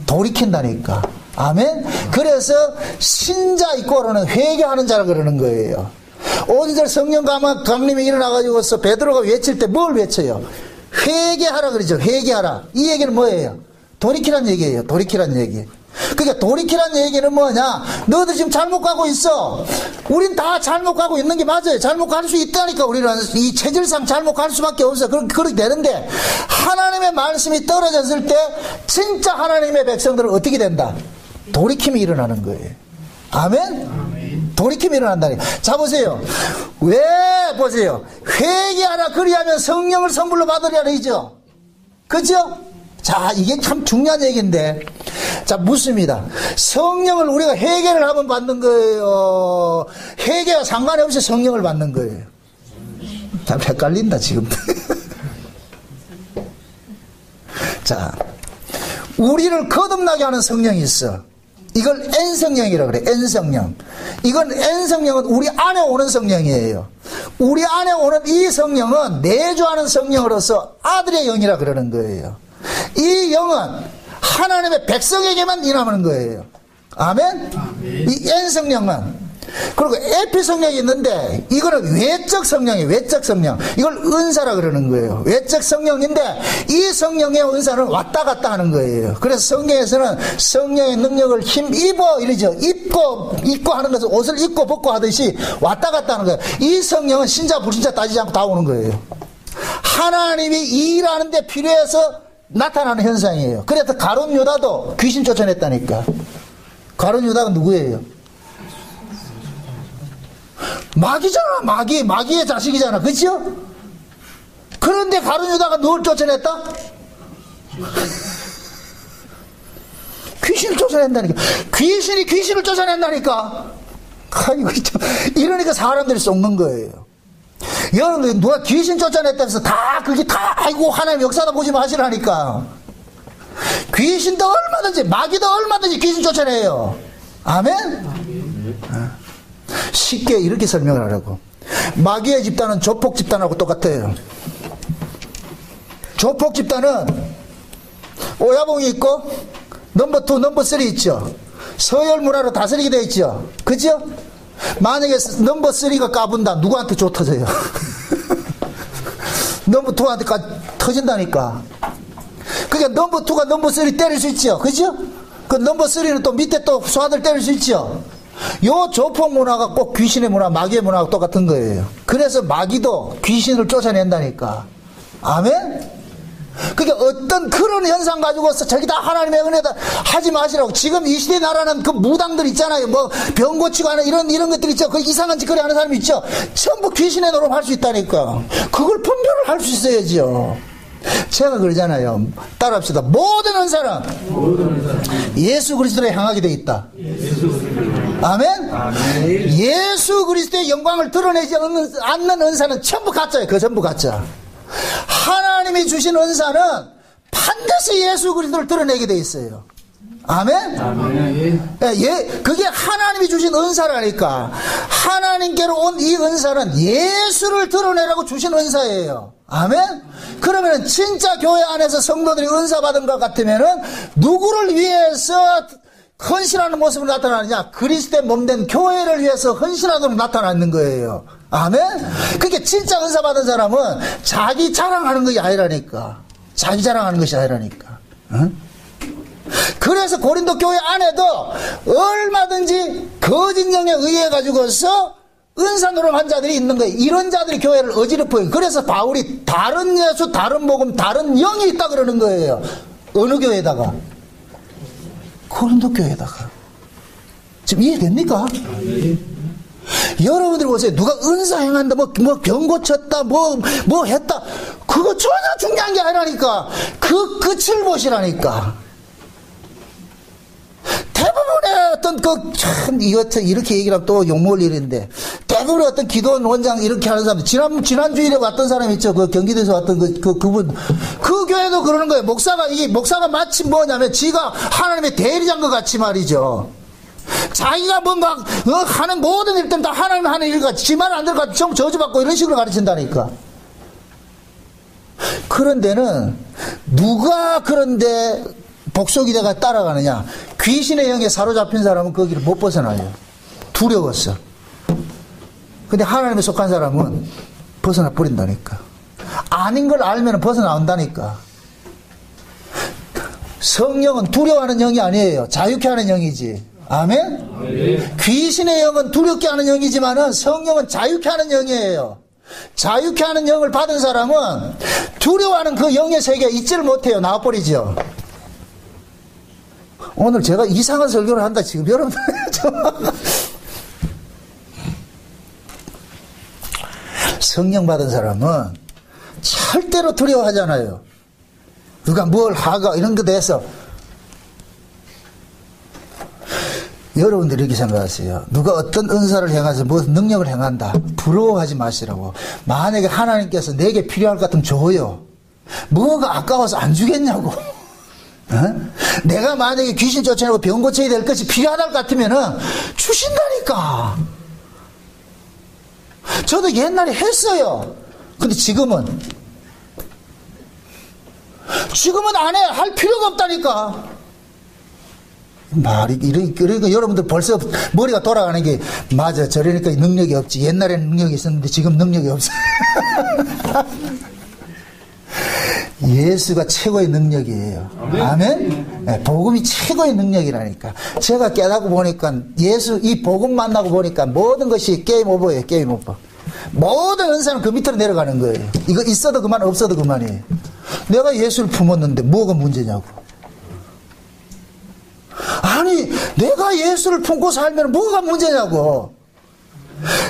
돌이킨다니까. 아멘? 그래서 신자 이꼬로는 회개하는 자라 그러는 거예요. 오늘 성령 강림이 일어나가지고서 베드로가 외칠 때 뭘 외쳐요? 회개하라 그러죠. 회개하라. 이 얘기는 뭐예요? 돌이키란 얘기예요. 돌이키란 얘기. 그러니까 돌이키란 얘기는 뭐냐? 너들 지금 잘못 가고 있어. 우린 다 잘못 가고 있는 게 맞아요. 잘못 갈 수 있다니까. 우리는 이 체질상 잘못 갈 수밖에 없어요. 그렇게 되는데, 하나님의 말씀이 떨어졌을 때 진짜 하나님의 백성들은 어떻게 된다? 돌이킴이 일어나는 거예요. 아멘? 돌이킴이 일어난다니. 자, 보세요. 왜 보세요. 회개하라 그리하면 성령을 선물로 받으리라 이죠. 그죠? 자, 이게 참 중요한 얘기인데, 자, 묻습니다. 성령을 우리가 회개를 하면 받는 거예요? 회개와 상관이 없이 성령을 받는 거예요? 참 헷갈린다 지금. 자, 우리를 거듭나게 하는 성령이 있어. 이걸 N성령이라고 그래. N성령. 이건 N성령은 우리 안에 오는 성령이에요. 우리 안에 오는 이 성령은 내주하는 성령으로서 아들의 영이라 그러는 거예요. 이 영은 하나님의 백성에게만 일하는 거예요. 아멘? 이 N성령은. 그리고 에피 성령이 있는데 이거는 외적 성령이에요. 외적 성령. 이걸 은사라 그러는 거예요. 외적 성령인데 이 성령의 은사는 왔다 갔다 하는 거예요. 그래서 성경에서는 성령의 능력을 힘입어 이러죠. 입고 하는 것은 옷을 입고 벗고 하듯이 왔다 갔다 하는 거예요. 이 성령은 신자 불신자 따지지 않고 다 오는 거예요. 하나님이 일하는데 필요해서 나타나는 현상이에요. 그래서 가룟 유다도 귀신 쫓아냈다니까. 가룟 유다가 누구예요? 마귀잖아. 마귀의 자식이잖아. 그렇죠? 그런데 가룟 유다가 누굴 쫓아냈다? 귀신을 쫓아낸다니까. 귀신이 귀신을 쫓아낸다니까. 아이고, 이러니까 사람들이 썩는 거예요. 여러분들 누가 귀신 쫓아냈다면서 다 그게 다 아이고 하나님 역사다 보지 마시라니까. 귀신도 얼마든지 마귀도 얼마든지 귀신 쫓아내요. 아멘? 쉽게 이렇게 설명을 하라고. 마귀의 집단은 조폭 집단하고 똑같아요. 조폭 집단은 오야봉이 있고 넘버 2, 넘버 3 있죠. 서열 문화로 다스리게 되어 있죠. 그죠? 만약에 넘버 3가 까분다. 누구한테 조 터져요? 넘버 2한테 터진다니까. 그러니까 넘버 2가 넘버 3 때릴 수 있죠. 그죠? 그 넘버 3는 또 밑에 또 수하들 때릴 수 있죠. 요 조폭 문화가 꼭 귀신의 문화, 마귀의 문화하고 똑같은 거예요. 그래서 마귀도 귀신을 쫓아낸다니까. 아멘? 그게 어떤 그런 현상 가지고서 저기 다 하나님의 은혜다 하지 마시라고. 지금 이 시대 나라는 그 무당들 있잖아요. 뭐 병 고치고 하는 이런 것들 있죠. 그 이상한 짓거리 하는 사람 있죠. 전부 귀신의 노릇 할 수 있다니까. 그걸 분별을 할 수 있어야죠. 제가 그러잖아요. 따라합시다. 모든 은사는 예수 그리스도로 향하게 돼 있다. 아멘? 예수 그리스도의 영광을 드러내지 않는 은사는 전부 가짜예요. 그거 전부 가짜. 하나님이 주신 은사는 반드시 예수 그리스도를 드러내게 돼 있어요. 아멘? 그게 하나님이 주신 은사라니까. 하나님께로 온 이 은사는 예수를 드러내라고 주신 은사예요. 아멘? 그러면 진짜 교회 안에서 성도들이 은사 받은 것 같으면은 누구를 위해서 헌신하는 모습으로 나타나느냐? 그리스도의 몸된 교회를 위해서 헌신하도록 나타나는 거예요. 아멘? 그게 진짜 은사 받은 사람은 자기 자랑하는 것이 아니라니까. 자기 자랑하는 것이 아니라니까. 응? 그래서 고린도 교회 안에도 얼마든지 거짓 영에 의해 가지고서 은사 노릇한 자들이 있는 거예요. 이런 자들이 교회를 어지럽혀요. 그래서 바울이 다른 예수, 다른 복음, 다른 영이 있다 그러는 거예요. 어느 교회에다가? 고린도 교회에다가. 지금 이해됩니까? 여러분들 보세요. 누가 은사 행한다, 뭐 병 고쳤다, 뭐 했다. 그거 전혀 중요한 게 아니라니까. 그 끝을 보시라니까. 대부분의 어떤 이렇게 얘기를 하면 또 욕먹을 일인데, 대부분의 어떤 기도원 원장 이렇게 하는 사람, 지난 주일에 왔던 사람 있죠. 그 경기도에서 왔던 그분. 그 교회도 그러는 거예요. 목사가 마치 뭐냐면, 지가 하나님의 대리자인 것 같이 말이죠. 자기가 뭔가, 하는 모든 일 때는 다 하나님 하는 일 같이, 지 말 안 들어가지고 전부 저주받고 이런 식으로 가르친다니까. 그런데는, 누가 그런데, 복속이 돼가 따라가느냐? 귀신의 영에 사로잡힌 사람은 거기를 못 벗어나요. 두려웠어. 근데 하나님에 속한 사람은 벗어나 버린다니까. 아닌 걸 알면 벗어나온다니까. 성령은 두려워하는 영이 아니에요. 자유케 하는 영이지. 아멘? 귀신의 영은 두렵게 하는 영이지만은 성령은 자유케 하는 영이에요. 자유케 하는 영을 받은 사람은 두려워하는 그 영의 세계에 있지를 못해요. 나와버리죠. 오늘 제가 이상한 설교를 한다 지금 여러분들. 성령 받은 사람은 절대로 두려워하잖아요. 누가 뭘 하가 이런 거 돼서. 여러분들이 이렇게 생각하세요. 누가 어떤 은사를 행해서 무슨 능력을 행한다. 부러워하지 마시라고. 만약에 하나님께서 내게 필요할 것 같으면 줘요. 뭐가 아까워서 안 주겠냐고. 어? 내가 만약에 귀신 쫓아내고 병 고쳐야 될 것이 필요하다 것 같으면은 주신다니까. 저도 옛날에 했어요. 근데 지금은 안 해. 할 필요가 없다니까. 말이, 그러니까 여러분들 벌써 머리가 돌아가는 게, 맞아. 저러니까 능력이 없지. 옛날에는 능력이 있었는데 지금 능력이 없어. 예수가 최고의 능력이에요. 아멘? 네, 복음이 최고의 능력이라니까. 제가 깨닫고 보니까, 이 복음 만나고 보니까 모든 것이 게임 오버예요. 게임 오버. 모든 은사는 그 밑으로 내려가는 거예요. 이거 있어도 그만, 없어도 그만이에요. 내가 예수를 품었는데 뭐가 문제냐고. 아니, 내가 예수를 품고 살면 뭐가 문제냐고.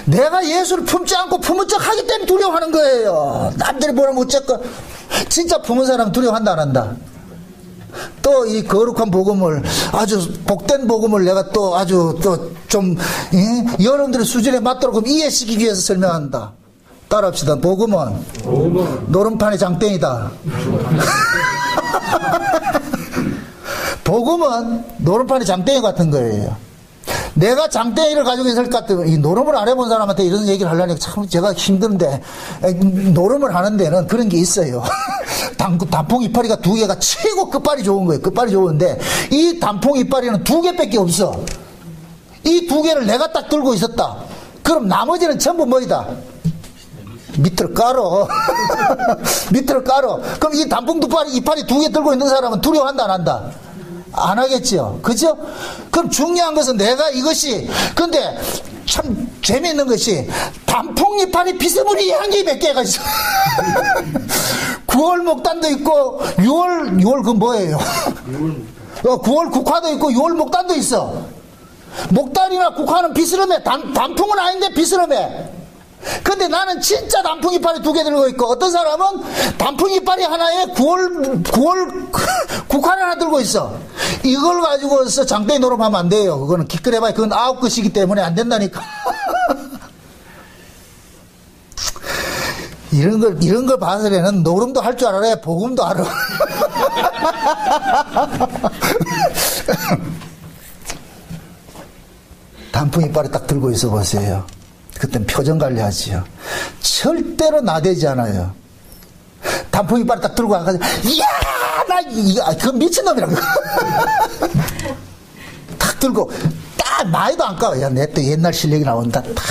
내가 예수를 품지 않고 품은 척 하기 때문에 두려워하는 거예요. 남들이 뭐라면 어쨌건. 진짜 품은 사람 두려워한다, 안 한다? 또 이 거룩한 복음을, 아주 복된 복음을 내가 또 아주 또 좀, 여러분들의 수준에 맞도록 이해시키기 위해서 설명한다. 따라합시다. 복음은 노름판의 장땡이다. 복음은 노름판의 장땡이 같은 거예요. 내가 장땡이를 가지고 있을 것 같으면, 이 노름을 안 해본 사람한테 이런 얘기를 하려니까 참 제가 힘든데, 노름을 하는 데는 그런 게 있어요. 단풍 이파리가 2개가 최고 끝발이 좋은 거예요. 끝발이 좋은데, 이 단풍 이파리는 2개밖에 없어. 이 2개를 내가 딱 들고 있었다. 그럼 나머지는 전부 뭐이다? 밑으로 깔어. 밑으로 깔어. 그럼 이 단풍 이파리 2개 들고 있는 사람은 두려워한다, 안 한다? 안 하겠죠. 그죠? 그럼 중요한 것은 내가 이것이, 근데 참 재미있는 것이 단풍 이파리 비스무리 향기 몇 개가 있어. 9월 목단도 있고 6월 그 뭐예요? 9월 국화도 있고 6월 목단도 있어. 목단이나 국화는 비스름해. 단풍은 아닌데 비스름해. 근데 나는 진짜 단풍 이파리 2개 들고 있고, 어떤 사람은 단풍 이파리 하나에 9월 국화를 하나 들고 있어. 이걸 가지고서 장땡이 노름하면 안 돼요. 그거는 기껏해봐야 그건 9것이기 때문에 안 된다니까. 이런 걸 봐서는 노름도 할 줄 알아야 복음도 알아. 단풍 이파리 딱 들고 있어 보세요. 그땐 표정 관리하지요. 절대로 나대지 않아요. 단풍 이파리 딱 들고 와가지고, 이야! 그건 미친놈이라고. 딱 들고, 딱 나이도 안 까워. 야, 내 또 옛날 실력이 나온다. 딱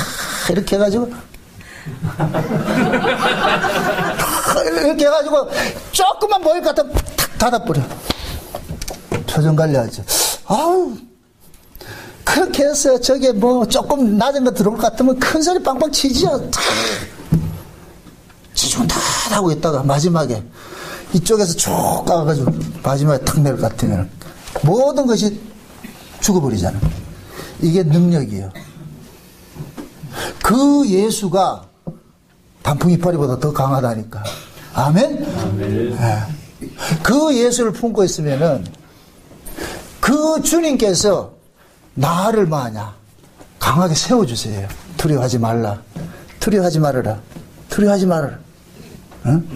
이렇게 해가지고, 이렇게 해가지고, 조금만 보일 것 같으면 탁 닫아버려. 표정 관리하죠. 아우. 그렇게 해서 저게 뭐 조금 낮은 거 들어올 것 같으면 큰 소리 빵빵 치지요. 지중은 다 하고 있다가 마지막에 이쪽에서 쭉 가가지고 마지막에 탁 내릴 것 같으면 모든 것이 죽어버리잖아. 이게 능력이에요. 그 예수가 단풍 이파리보다 더 강하다니까. 아멘? 아멘. 네. 그 예수를 품고 있으면은 그 주님께서 나를 뭐하냐? 강하게 세워주세요. 두려워하지 말라. 두려워하지 말아라. 두려워하지 말아라. 응?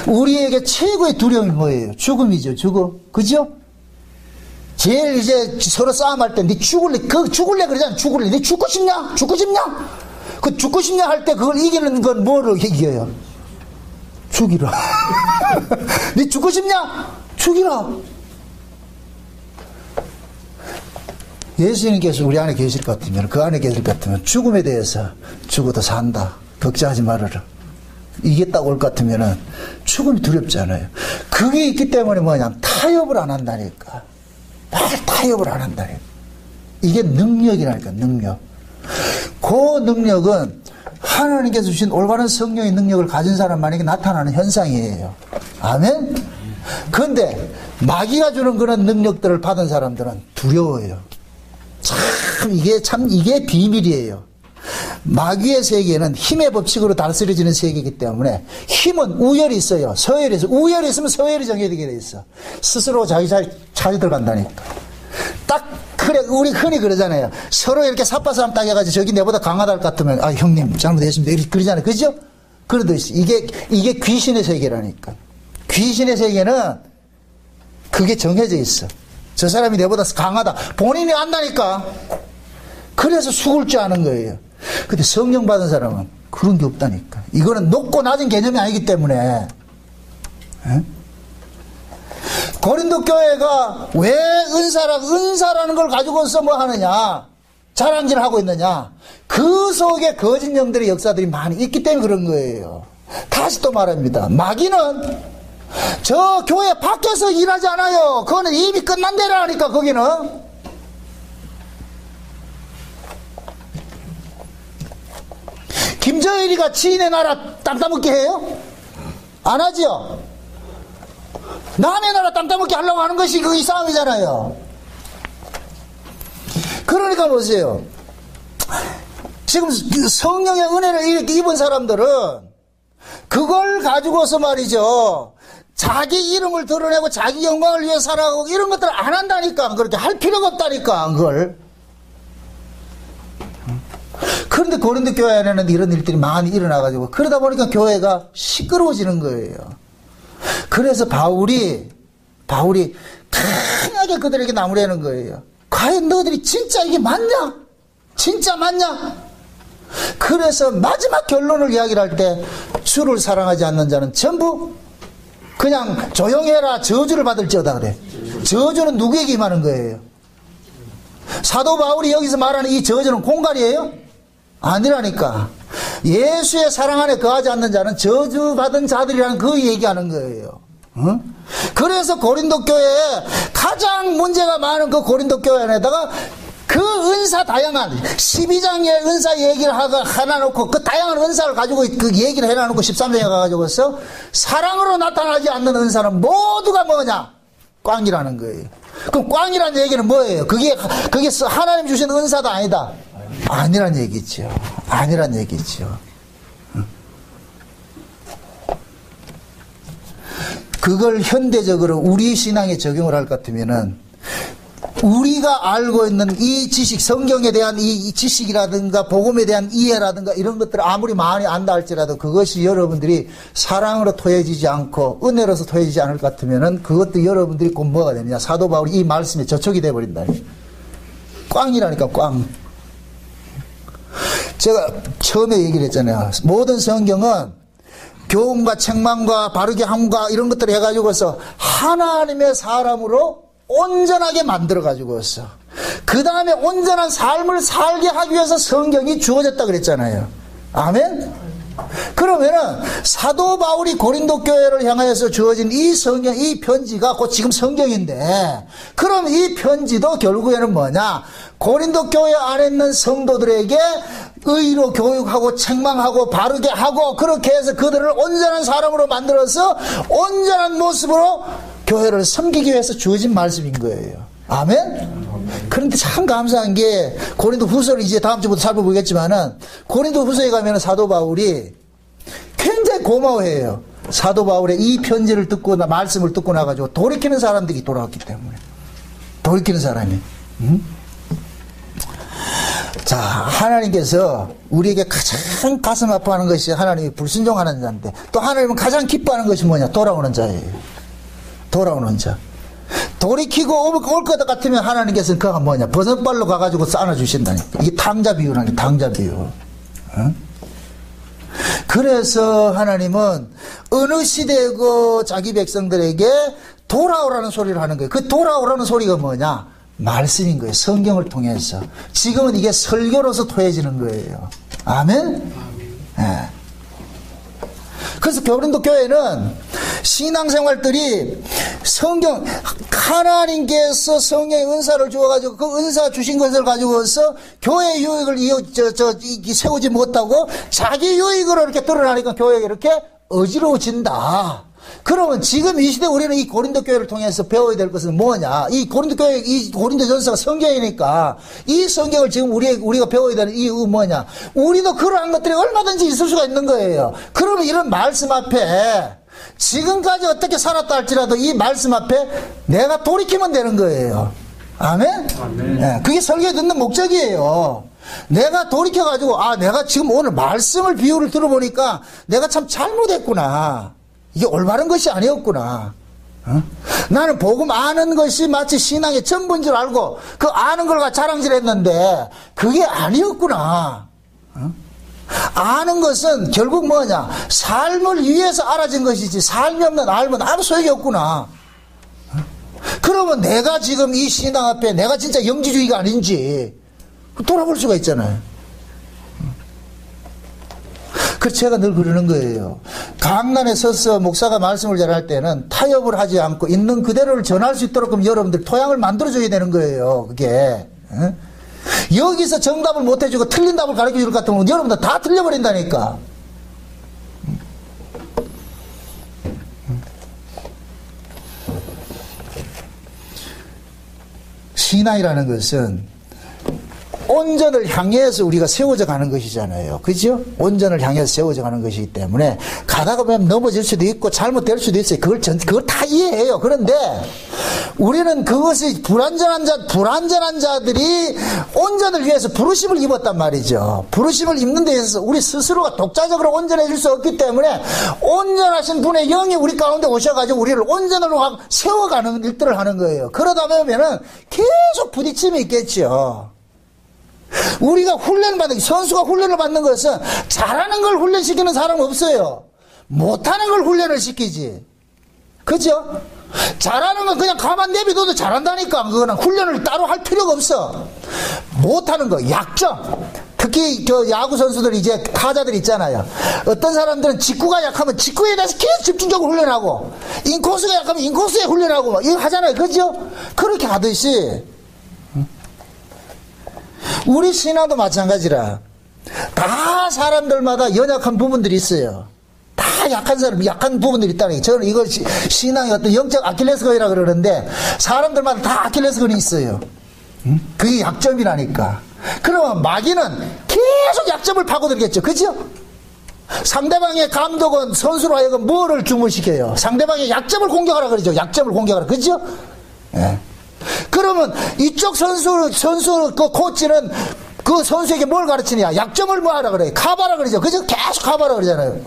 우리에게 최고의 두려움이 뭐예요? 죽음이죠. 죽음. 그죠? 제일 이제 서로 싸움할 때, 니 죽을래? 죽을래 그러잖아. 죽을래. 니 죽고 싶냐? 죽고 싶냐? 그 죽고 싶냐 할 때 그걸 이기는 건 뭐로 이겨요? 죽이라. 니 죽고 싶냐? 죽이라. 예수님께서 우리 안에 계실 것 같으면, 그 안에 계실 것 같으면 죽음에 대해서 죽어도 산다. 걱정하지 말아라. 이겼다고 올 것 같으면 죽음이 두렵지 않아요. 그게 있기 때문에 뭐냐, 타협을 안 한다니까. 타협을 안 한다니까. 이게 능력이라니까, 능력. 그 능력은 하나님께서 주신 올바른 성령의 능력을 가진 사람만에게 나타나는 현상이에요. 아멘? 그런데 마귀가 주는 그런 능력들을 받은 사람들은 두려워요. 이게 비밀이에요. 마귀의 세계는 힘의 법칙으로 다스려지는 세계이기 때문에 힘은 우열이 있어요. 서열이 있어요. 우열이 있으면 서열이 정해지게 돼 있어. 스스로 자기 잘 찾아 들어간다니까. 딱 그래, 우리 흔히 그러잖아요. 서로 이렇게 삿바싸움 딱 해가지고 저기 내보다 강하다 할 것 같으면, 아, 형님 잘못했습니다. 이렇게 그러잖아요. 그죠? 그러듯이 이게 귀신의 세계라니까. 귀신의 세계는 그게 정해져 있어. 저 사람이 내보다 강하다. 본인이 안다니까. 그래서 죽을 줄 아는 거예요. 근데 성령 받은 사람은 그런 게 없다니까. 이거는 높고 낮은 개념이 아니기 때문에. 에? 고린도 교회가 왜 은사라는 걸 가지고서 뭐 하느냐, 자랑질을 하고 있느냐, 그 속에 거짓 영들의 역사들이 많이 있기 때문에 그런 거예요. 다시 또 말합니다. 마귀는 저 교회 밖에서 일하지 않아요. 그거는 이미 끝난 데라니까. 거기는 김정일이가 지인의 나라 땅 따먹게 해요? 안 하지요. 남의 나라 땅 따먹게 하려고 하는 것이 그 이 싸움이잖아요. 그러니까 보세요. 지금 성령의 은혜를 이렇게 입은 사람들은 그걸 가지고서 말이죠, 자기 이름을 드러내고 자기 영광을 위해 살아가고 이런 것들을 안 한다니까. 그렇게 할 필요가 없다니까, 그걸. 그런데 고린도 교회 안에는 이런 일들이 많이 일어나가지고, 그러다 보니까 교회가 시끄러워지는 거예요. 그래서 바울이 강하게 그들에게 나무라는 거예요. 과연 너희들이 진짜 이게 맞냐? 진짜 맞냐? 그래서 마지막 결론을 이야기를 할 때, 주를 사랑하지 않는 자는 전부 그냥 조용해라, 저주를 받을지어다 그래. 저주는 누구에게 임하는 거예요? 사도 바울이 여기서 말하는 이 저주는 공갈이에요? 아니라니까. 예수의 사랑 안에 거하지 않는 자는 저주받은 자들이라는 그 얘기하는 거예요. 어? 그래서 고린도 교회에 가장 문제가 많은 그 고린도 교회 안에다가 그 은사 다양한 12장의 은사 얘기를 하나 놓고 그 다양한 은사를 가지고 그 얘기를 해놔놓고 13장에 가가지고서 사랑으로 나타나지 않는 은사는 모두가 뭐냐? 꽝이라는 거예요. 그럼 꽝이라는 얘기는 뭐예요? 그게 하나님 주신 은사도 아니다. 아니란 얘기죠. 아니란 얘기죠. 그걸 현대적으로 우리 신앙에 적용을 할 것 같으면은 우리가 알고 있는 이 지식, 성경에 대한 이 지식이라든가 복음에 대한 이해라든가 이런 것들을 아무리 많이 안다 할지라도 그것이 여러분들이 사랑으로 토해지지 않고 은혜로서 토해지지 않을 것 같으면은 그것도 여러분들이 곧 뭐가 되느냐? 사도 바울이 이 말씀에 저촉이 돼버린다. 꽝이라니까, 꽝. 제가 처음에 얘기를 했잖아요. 모든 성경은 교훈과 책망과 바르게 함과 이런 것들을 해가지고서 하나님의 사람으로 온전하게 만들어가지고서 그 다음에 온전한 삶을 살게 하기 위해서 성경이 주어졌다 그랬잖아요. 아멘? 그러면은 사도 바울이 고린도 교회를 향하여서 주어진 이 성경, 이 편지가 곧 지금 성경인데, 그럼 이 편지도 결국에는 뭐냐? 고린도 교회 안에 있는 성도들에게 의로 교육하고 책망하고 바르게 하고 그렇게 해서 그들을 온전한 사람으로 만들어서 온전한 모습으로 교회를 섬기기 위해서 주어진 말씀인 거예요. 아멘? 그런데 참 감사한 게 고린도 후서를 이제 다음 주부터 살펴보겠지만은 고린도 후서에 가면은 사도 바울이 굉장히 고마워해요. 사도 바울의 이 편지를 듣고 말씀을 듣고 나가지고 돌이키는 사람들이 돌아왔기 때문에. 돌이키는 사람이. 자, 하나님께서 우리에게 가장 가슴 아파하는 것이 하나님이 불순종하는 자인데, 또 하나님은 가장 기뻐하는 것이 뭐냐? 돌아오는 자예요. 돌아오는 자. 돌이키고 올 것 같으면 하나님께서는 그가 뭐냐? 버선발로 가가지고 쌓아주신다니까. 이게 탕자 비유라는 게 탕자 비유. 어? 그래서 하나님은 어느 시대고 자기 백성들에게 돌아오라는 소리를 하는 거예요. 그 돌아오라는 소리가 뭐냐? 말씀인 거예요. 성경을 통해서. 지금은 이게 설교로서 토해지는 거예요. 아멘? 네. 그래서 고린도 교회는 신앙생활들이 성경, 하나님께서 성령의 은사를 주어가지고 그 은사 주신 것을 가지고서 교회 유익을 세우지 못하고 자기 유익으로 이렇게 드러나니까 교회가 이렇게 어지러워진다. 그러면 지금 이 시대 우리는 이 고린도 교회를 통해서 배워야 될 것은 뭐냐? 이 고린도 교회, 이 고린도 전서가 성경이니까 이 성경을 지금 우리가 배워야 되는 이유 뭐냐? 우리도 그러한 것들이 얼마든지 있을 수가 있는 거예요. 그러면 이런 말씀 앞에 지금까지 어떻게 살았다 할지라도 이 말씀 앞에 내가 돌이키면 되는 거예요. 아멘? 네, 그게 설교 듣는 목적이에요. 내가 돌이켜가지고, 내가 지금 오늘 말씀을 비유를 들어보니까 내가 참 잘못했구나. 이게 올바른 것이 아니었구나. 나는 복음 아는 것이 마치 신앙의 전부인 줄 알고 그 아는 걸 가지고 자랑질했는데 그게 아니었구나. 아는 것은 결국 뭐냐? 삶을 위해서 알아진 것이지 삶이 없는 알면 아무 소용이 없구나. 그러면 내가 지금 이 신앙 앞에 내가 진짜 영지주의가 아닌지 돌아볼 수가 있잖아요. 그래서 제가 늘 그러는 거예요. 강단에 서서 목사가 말씀을 전할 때는 타협을 하지 않고 있는 그대로를 전할 수 있도록 그럼 여러분들 토양을 만들어줘야 되는 거예요. 그게. 여기서 정답을 못 해주고 틀린 답을 가르쳐 줄 것 같으면 여러분들 다 틀려버린다니까. 신앙이라는 것은 온전을 향해서 우리가 세워져 가는 것이잖아요. 그죠? 온전을 향해서 세워져 가는 것이기 때문에 가다가 보면 넘어질 수도 있고 잘못될 수도 있어요. 그걸 다 이해해요. 그런데 우리는 그것이 불완전한 자들이 온전을 위해서 부르심을 입었단 말이죠. 부르심을 입는 데 있어서 우리 스스로가 독자적으로 온전해질 수 없기 때문에 온전하신 분의 영이 우리 가운데 오셔가지고 우리를 온전으로 세워가는 일들을 하는 거예요. 그러다 보면은 계속 부딪힘이 있겠죠. 우리가 선수가 훈련을 받는 것은 잘하는 걸 훈련시키는 사람은 없어요. 못하는 걸 훈련을 시키지. 그죠? 잘하는 건 그냥 가만 내비둬도 잘한다니까. 그거는 훈련을 따로 할 필요가 없어. 못하는 거, 약점. 특히 야구 선수들 이제 타자들 있잖아요. 어떤 사람들은 직구가 약하면 직구에 대해서 계속 집중적으로 훈련하고, 인코스가 약하면 인코스에 훈련하고, 막 이거 하잖아요. 그죠? 그렇게 하듯이, 우리 신앙도 마찬가지라. 다 사람들마다 연약한 부분들이 있어요. 다 약한 부분들이 있다는 게. 저는 이걸 신앙의 어떤 영적 아킬레스건이라 그러는데, 사람들마다 다 아킬레스건이 있어요. 그게 약점이라니까. 그러면 마귀는 계속 약점을 파고들겠죠. 그죠? 상대방의 감독은 선수로 하여금 뭐를 주문시켜요? 상대방의 약점을 공격하라 그러죠. 약점을 공격하라. 그죠? 예. 그러면 이쪽 그 코치는 그 선수에게 뭘 가르치냐? 약점을 뭐 하라 그래요? 카바라 그러죠. 그죠? 계속 카바라 그러잖아요.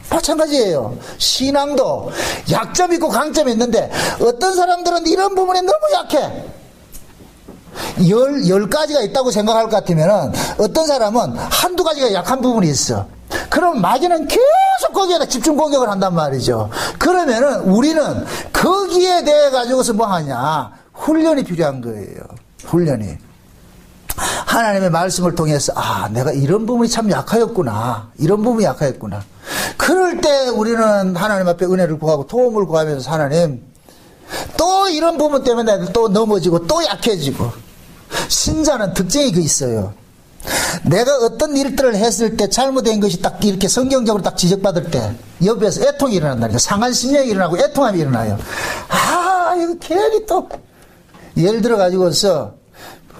마찬가지예요. 신앙도 약점 있고 강점이 있는데 어떤 사람들은 이런 부분에 너무 약해. 10가지가 있다고 생각할 것 같으면 어떤 사람은 한두 가지가 약한 부분이 있어. 그럼 마귀는 계속 거기에다 집중 공격을 한단 말이죠. 그러면은 우리는 거기에 대해 가지고서 뭐 하냐? 훈련이 필요한 거예요. 훈련이. 하나님의 말씀을 통해서 내가 이런 부분이 참 약하였구나. 이런 부분이 약하였구나. 그럴 때 우리는 하나님 앞에 은혜를 구하고 도움을 구하면서 하나님 또 이런 부분 때문에 또 넘어지고 또 약해지고. 신자는 특징이 있어요. 내가 어떤 일들을 했을 때 잘못된 것이 딱 이렇게 성경적으로 딱 지적받을 때 옆에서 애통이 일어난다니까. 상한 심령이 일어나고 애통함이 일어나요. 이거 괜히 또 예를 들어 가지고서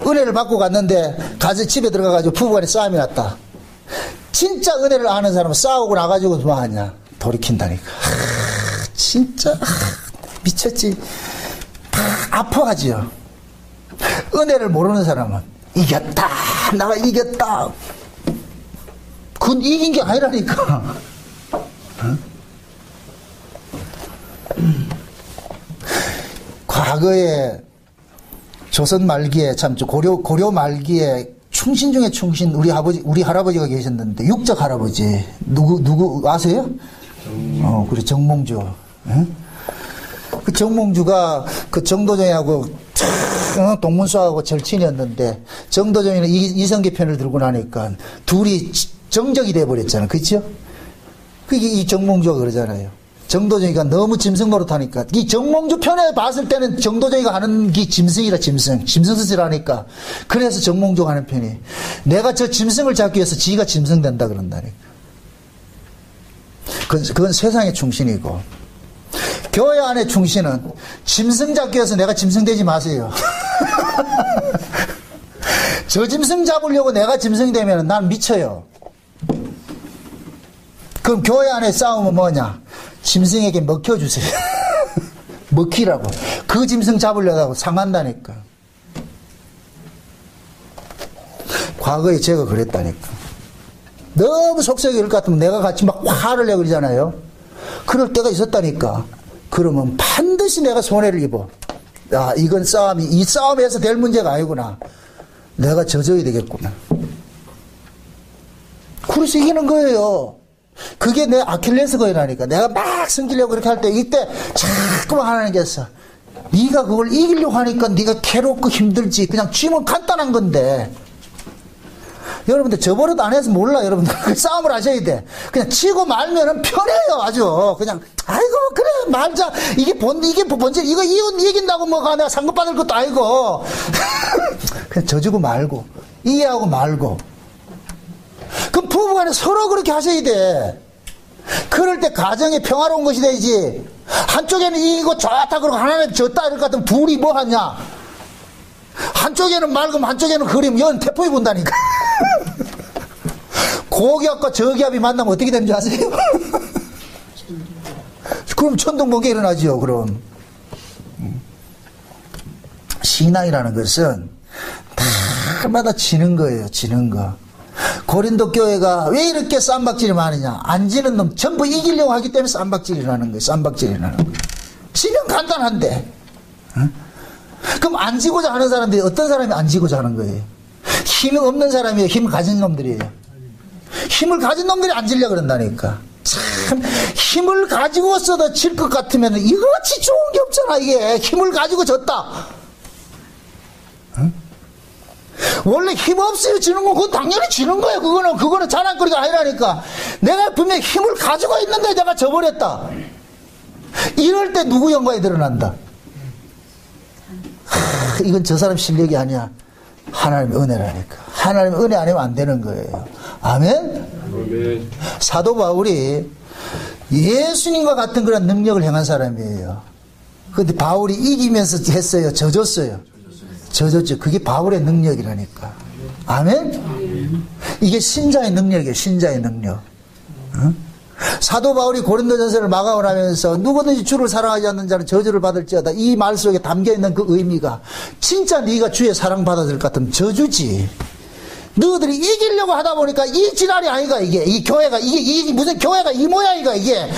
은혜를 받고 갔는데 가서 집에 들어가 가지고 부부간에 싸움이 났다. 진짜 은혜를 아는 사람은 싸우고 나가지고 뭐 하냐? 돌이킨다니까. 진짜 미쳤지. 아파하지요. 은혜를 모르는 사람은 이겼다. 내가 이겼다. 그건 이긴 게 아니라니까. 과거에 조선 말기에 참 고려 말기에 충신 중에 충신 우리 할아버지가 계셨는데 육적 할아버지 누구 아세요? 그래 정몽주. 응? 그 정몽주가 그 정도정이하고 동문서하고 절친이었는데 정도정이는 이성계 편을 들고 나니까 둘이 정적이 돼버렸잖아. 그렇죠? 그게 이 정몽주가 그러잖아요. 정도정이가 너무 짐승 노릇하니까 이 정몽주 편에 봤을 때는 정도정이가 하는 게 짐승이라 짐승짓을 하니까 그래서 정몽주가 하는 편이 내가 저 짐승을 잡기 위해서 지가 짐승 된다 그런다니까. 그건 세상의 충신이고 교회 안의 충신은 짐승 잡기 위해서 내가 짐승 되지 마세요. 저 짐승 잡으려고 내가 짐승이 되면 난 미쳐요. 그럼 교회 안에 싸움은 뭐냐? 짐승에게 먹혀주세요. 먹히라고. 그 짐승 잡으려고 상한다니까. 과거에 제가 그랬다니까. 너무 속썩일 것 같으면 내가 같이 막 화를 내고 그러잖아요. 그럴 때가 있었다니까. 그러면 반드시 내가 손해를 입어. 야, 이건 이 싸움에서 될 문제가 아니구나. 내가 져줘야 되겠구나. 그래서 이기는 거예요. 그게 내 아킬레스건이라니까. 내가 막 숨기려고 그렇게 할 때 이때 자꾸만 하나님께서 네가 그걸 이기려고 하니까 네가 괴롭고 힘들지. 그냥 쥐면 간단한 건데. 여러분들 저버릇 안 해서 몰라. 여러분들 싸움을 하셔야 돼. 그냥 치고 말면은 편해요. 아주 그냥 아이고 그래 말자. 이게 본질. 이거 이긴다고 뭐가 내가 상급 받을 것도 아니고. 그냥 져주고 말고 이해하고 말고. 그럼 부부간에 서로 그렇게 하셔야 돼. 그럴 때 가정이 평화로운 것이 되지. 한쪽에는 이기고 좋다 그러고 하나는 졌다 이럴 것 같으면 둘이 뭐 하냐. 한쪽에는 맑으면 한쪽에는 그림. 연 태풍이 분다니까. 고기압과 저기압이 만나면 어떻게 되는지 아세요? 그럼 천둥번개 일어나죠. 그럼 신앙이라는 것은 날마다 지는 거예요. 지는 거. 고린도 교회가 왜 이렇게 쌈박질이 많으냐. 안 지는 놈 전부 이기려고 하기 때문에 쌈박질이 나는 거예요. 쌈박질이 나는 거예요. 지면 간단한데. 응? 그럼 안 지고자 하는 사람들이 어떤 사람이 안 지고자 하는 거예요? 힘이 없는 사람이에요? 힘을 가진 놈들이에요? 힘을 가진 놈들이 안 지려고 그런다니까. 참 힘을 가지고 써도 질 것 같으면 이거같이 좋은 게 없잖아. 이게 힘을 가지고 졌다. 응? 원래 힘 없어요 지는 건 그건 당연히 지는 거예요. 그거는 자랑거리가 아니라니까. 내가 분명히 힘을 가지고 있는데 내가 져버렸다. 이럴 때 누구 영광이 드러난다. 이건 저 사람 실력이 아니야. 하나님의 은혜라니까. 하나님의 은혜 아니면 안 되는 거예요. 아멘? 아멘. 사도 바울이 예수님과 같은 그런 능력을 행한 사람이에요. 그런데 바울이 이기면서 했어요? 져줬어요? 져줬죠. 그게 바울의 능력이라니까. 아멘? 이게 신자의 능력이에요. 신자의 능력. 응? 사도 바울이 고린도전서를 마감을 하면서 누구든지 주를 사랑하지 않는 자는 저주를 받을지어다. 이 말 속에 담겨있는 그 의미가 진짜 네가 주의 사랑받아야 될 것 같으면 저주지. 너희들이 이기려고 하다 보니까 이 지랄이 아니가 이게. 이 교회가 이게 무슨 교회가 이 모양이가 이게. 에?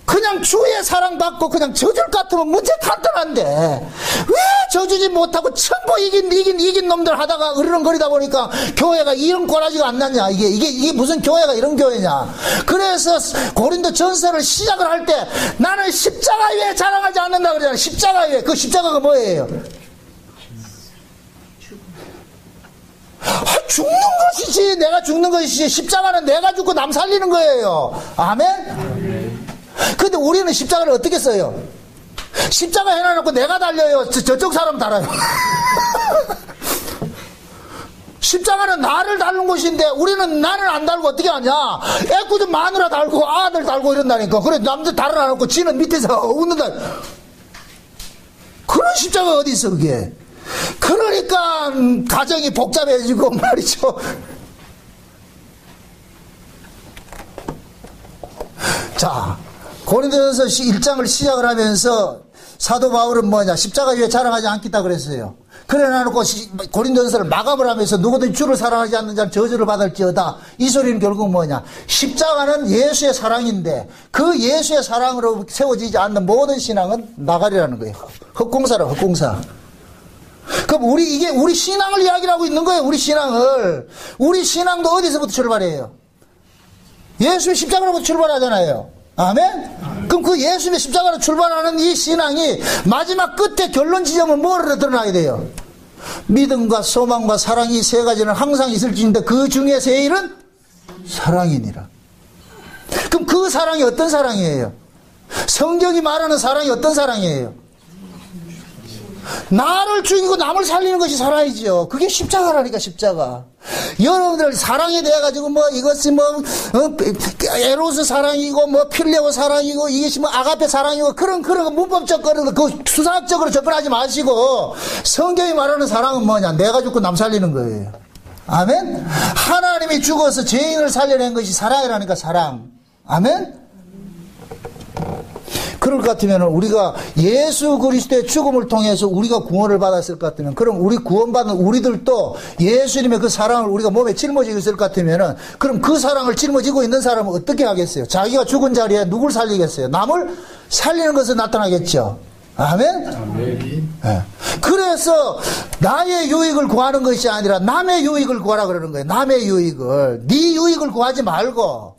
그냥 주의 사랑받고 그냥 져줄 것 같으면 문제 간단한데 왜 져주지 못하고 전부 이긴 놈들 하다가 으르렁거리다 보니까 교회가 이런 꼬라지가 안 났냐. 이게 무슨 교회가 이런 교회냐. 그래서 고린도 전서를 시작을 할 때 나는 십자가 위에 자랑하지 않는다 그러잖아. 십자가 위에. 그 십자가가 뭐예요? 죽는 것이지. 내가 죽는 것이지. 십자가는 내가 죽고 남 살리는 거예요. 아멘? 근데 우리는 십자가를 어떻게 써요? 십자가 해놔놓고 내가 달려요. 저쪽 사람 달아요. 십자가는 나를 달는 것인데 우리는 나를 안 달고 어떻게 하냐. 애꿎은 마누라 달고 아들 달고 이런다니까. 그래 남들 달아놓고 지는 밑에서 웃는다. 그런 십자가가 어디 있어 그게. 그러니까 가정이 복잡해지고 말이죠. 자, 고린도전서 1장을 시작을 하면서 사도 바울은 뭐냐, 십자가 위에 자랑하지 않겠다 그랬어요. 그래 놔놓고 고린도전서를 마감을 하면서 누구든 주를 사랑하지 않는 자는 저주를 받을지어다. 이 소리는 결국 뭐냐, 십자가는 예수의 사랑인데 그 예수의 사랑으로 세워지지 않는 모든 신앙은 나가리라는 거예요. 헛공사라, 헛공사. 그럼 우리 신앙을 이야기하고 있는 거예요. 우리 신앙도 어디서부터 출발해요? 예수의 십자가로부터 출발하잖아요. 아멘? 그럼 그 예수님의 십자가로 출발하는 이 신앙이 마지막 끝에 결론 지점은 뭐로 드러나게 돼요? 믿음과 소망과 사랑이 세 가지는 항상 있을지인데 그 중에 제일은 사랑이니라. 그럼 그 사랑이 어떤 사랑이에요? 성경이 말하는 사랑이 어떤 사랑이에요? 나를 죽이고 남을 살리는 것이 사랑이죠. 그게 십자가라니까, 십자가. 여러분들 사랑에 대해 가지고 이것이 에로스 사랑이고 필레오 사랑이고 이것이 아가페 사랑이고 그런 문법적 그런 그 수사학적으로 접근하지 마시고 성경이 말하는 사랑은 뭐냐? 내가 죽고 남 살리는 거예요. 아멘? 하나님이 죽어서 죄인을 살려낸 것이 사랑이라니까, 사랑. 아멘? 그럴 것 같으면 우리가 예수 그리스도의 죽음을 통해서 우리가 구원을 받았을 것 같으면, 그럼 우리 구원받은 우리들도 예수님의 그 사랑을 우리가 몸에 짊어지고 있을 것 같으면, 그럼 그 사랑을 짊어지고 있는 사람은 어떻게 하겠어요? 자기가 죽은 자리에 누굴 살리겠어요? 남을 살리는 것으로 나타나겠죠. 아멘? 아멘. 네. 그래서 나의 유익을 구하는 것이 아니라 남의 유익을 구하라 그러는 거예요. 남의 유익을. 네 유익을 구하지 말고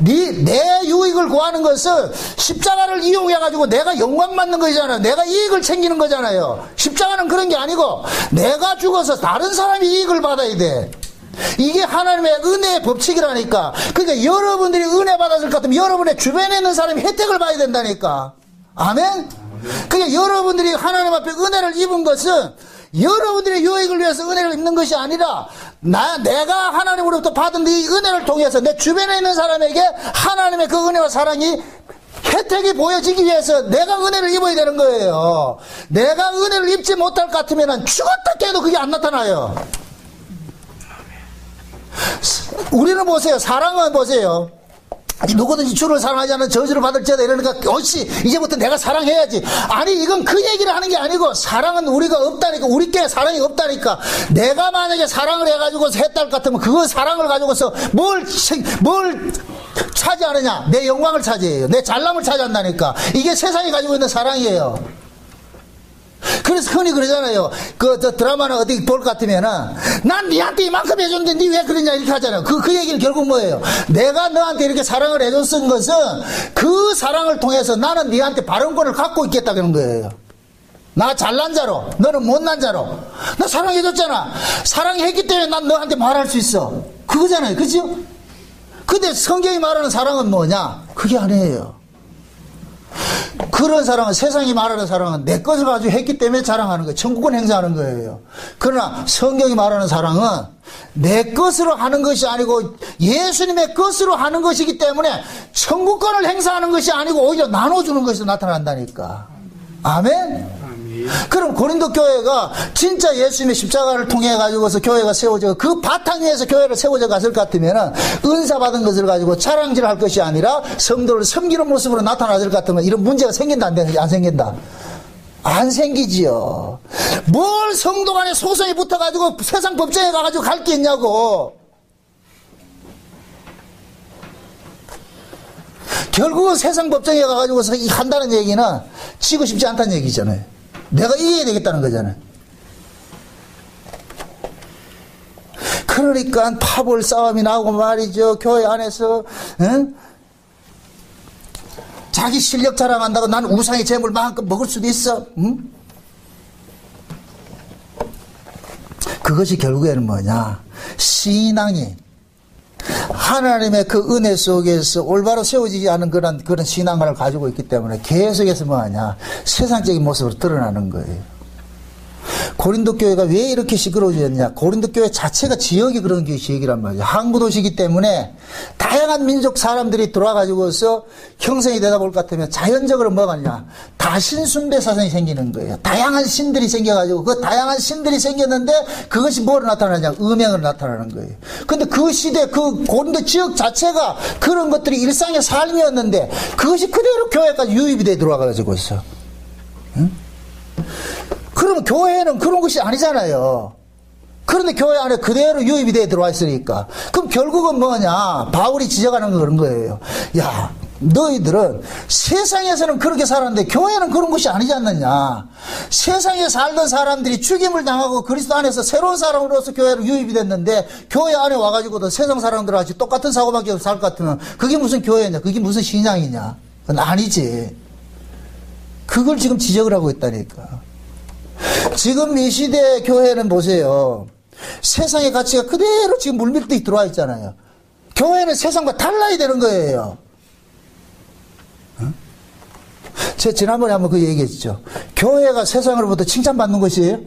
내 유익을 구하는 것은 십자가를 이용해가지고 내가 영광 받는 것이잖아요. 내가 이익을 챙기는 거잖아요. 십자가는 그런 게 아니고 내가 죽어서 다른 사람이 이익을 받아야 돼. 이게 하나님의 은혜의 법칙이라니까. 그러니까 여러분들이 은혜 받았을 것 같으면 여러분의 주변에 있는 사람이 혜택을 봐야 된다니까. 아멘? 그러니까 여러분들이 하나님 앞에 은혜를 입은 것은 여러분들의 유익을 위해서 은혜를 입는 것이 아니라 내가 하나님으로부터 받은 이 은혜를 통해서 내 주변에 있는 사람에게 하나님의 그 은혜와 사랑이 혜택이 보여지기 위해서 내가 은혜를 입어야 되는 거예요. 내가 은혜를 입지 못할 것 같으면 죽었다 깨도 그게 안 나타나요. 우리는 보세요. 사랑은 보세요. 누구든지 주를 사랑하지 않는 저주를 받을지어다 이러니까 어씨 이제부터 내가 사랑해야지. 아니 이건 그 얘기를 하는 게 아니고 사랑은 우리가 없다니까. 우리께 사랑이 없다니까. 내가 만약에 사랑을 해가지고 했다 같으면 그 사랑을 가지고서 뭘 차지하느냐? 내 영광을 차지해요. 내 잘남을 차지한다니까. 이게 세상이 가지고 있는 사랑이에요. 그래서 흔히 그러잖아요. 저 드라마나 어디 볼 것 같으면은 난 니한테 이만큼 해줬는데 니 왜 그러냐 이렇게 하잖아요. 그 얘기는 결국 뭐예요? 내가 너한테 이렇게 사랑을 해줬은 것은 그 사랑을 통해서 나는 니한테 발언권을 갖고 있겠다 그런 거예요. 나 잘난 자로 너는 못난 자로 나 사랑해줬잖아. 사랑했기 때문에 난 너한테 말할 수 있어. 그거잖아요. 그죠? 근데 성경이 말하는 사랑은 뭐냐? 그게 아니에요. 그런 사랑은, 세상이 말하는 사랑은 내 것을 가지고 했기 때문에 자랑하는 거예요. 천국권 행사하는 거예요. 그러나 성경이 말하는 사랑은 내 것으로 하는 것이 아니고 예수님의 것으로 하는 것이기 때문에 천국권을 행사하는 것이 아니고 오히려 나눠주는 것이 나타난다니까. 아멘? 그럼 고린도 교회가 진짜 예수님의 십자가를 통해 가지고서 교회가 세워져 그 바탕 위에서 교회를 세워져 갔을 것 같으면은 은사 받은 것을 가지고 자랑질할 것이 아니라 성도를 섬기는 모습으로 나타났을 것 같으면 이런 문제가 생긴다 안 생긴다? 안 생기지요. 뭘 성도 간에 소송이 붙어 가지고 세상 법정에 가 가지고 갈 게 있냐고. 결국은 세상 법정에 가 가지고서 한다는 얘기는 지고 싶지 않다는 얘기잖아요. 내가 이겨야 되겠다는 거잖아요. 그러니까 파벌 싸움이 나오고 말이죠. 교회 안에서 응? 자기 실력 자랑한다고 나는 우상의 재물 마음껏 먹을 수도 있어. 응? 그것이 결국에는 뭐냐? 신앙이 하나님의 그 은혜 속에서 올바로 세워지지 않은 그런 신앙을 가지고 있기 때문에 계속해서 뭐하냐? 세상적인 모습으로 드러나는 거예요. 고린도 교회가 왜 이렇게 시끄러워졌냐? 고린도 교회 자체가 지역이 그런 지역이란 말이에요. 항구 도시이기 때문에 다양한 민족 사람들이 들어와가지고서 형성이 되다 볼 것 같으면 자연적으로 뭐가 있냐? 다신숭배 사상이 생기는 거예요. 다양한 신들이 생겨가지고 그 다양한 신들이 생겼는데 그것이 뭐로 나타나냐? 음행으로 나타나는 거예요. 근데 그 시대 그 고린도 지역 자체가 그런 것들이 일상의 삶이었는데 그것이 그대로 교회까지 유입이 돼 들어와가지고 있어. 응? 그러면 교회는 그런 것이 아니잖아요. 그런데 교회 안에 그대로 유입이 되어 들어와 있으니까. 그럼 결국은 뭐냐? 바울이 지적하는 건 그런 거예요. 야, 너희들은 세상에서는 그렇게 살았는데 교회는 그런 것이 아니지 않느냐. 세상에 살던 사람들이 죽임을 당하고 그리스도 안에서 새로운 사람으로서 교회로 유입이 됐는데 교회 안에 와가지고도 세상 사람들과 같이 똑같은 사고밖에 살 것 같으면 그게 무슨 교회냐? 그게 무슨 신앙이냐? 그건 아니지. 그걸 지금 지적을 하고 있다니까. 지금 이 시대의 교회는 보세요. 세상의 가치가 그대로 지금 물밀듯이 들어와 있잖아요. 교회는 세상과 달라야 되는 거예요. 제가 지난번에 한번 그 얘기했죠. 교회가 세상으로부터 칭찬받는 것이에요?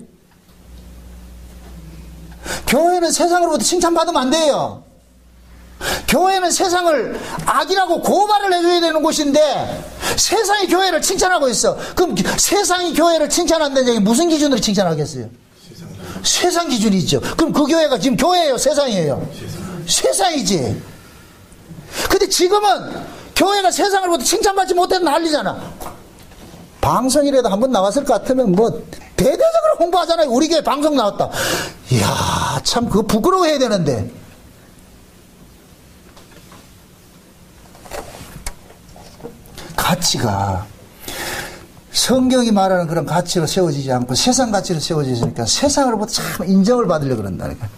교회는 세상으로부터 칭찬받으면 안 돼요. 교회는 세상을 악이라고 고발을 해줘야 되는 곳인데 세상이 교회를 칭찬하고 있어. 그럼 세상이 교회를 칭찬한다는 얘기 무슨 기준으로 칭찬하겠어요? 세상 기준이 있죠. 그럼 그 교회가 지금 교회예요? 세상이에요? 세상이지. 근데 지금은 교회가 세상을 보고 칭찬받지 못해도 난리잖아. 방송이라도 한번 나왔을 것 같으면 뭐 대대적으로 홍보하잖아요. 우리 교회 방송 나왔다. 이야, 참 그거 부끄러워해야 되는데. 가치가 성경이 말하는 그런 가치로 세워지지 않고 세상 가치로 세워지니까 세상으로부터 참 인정을 받으려고 그런다니까.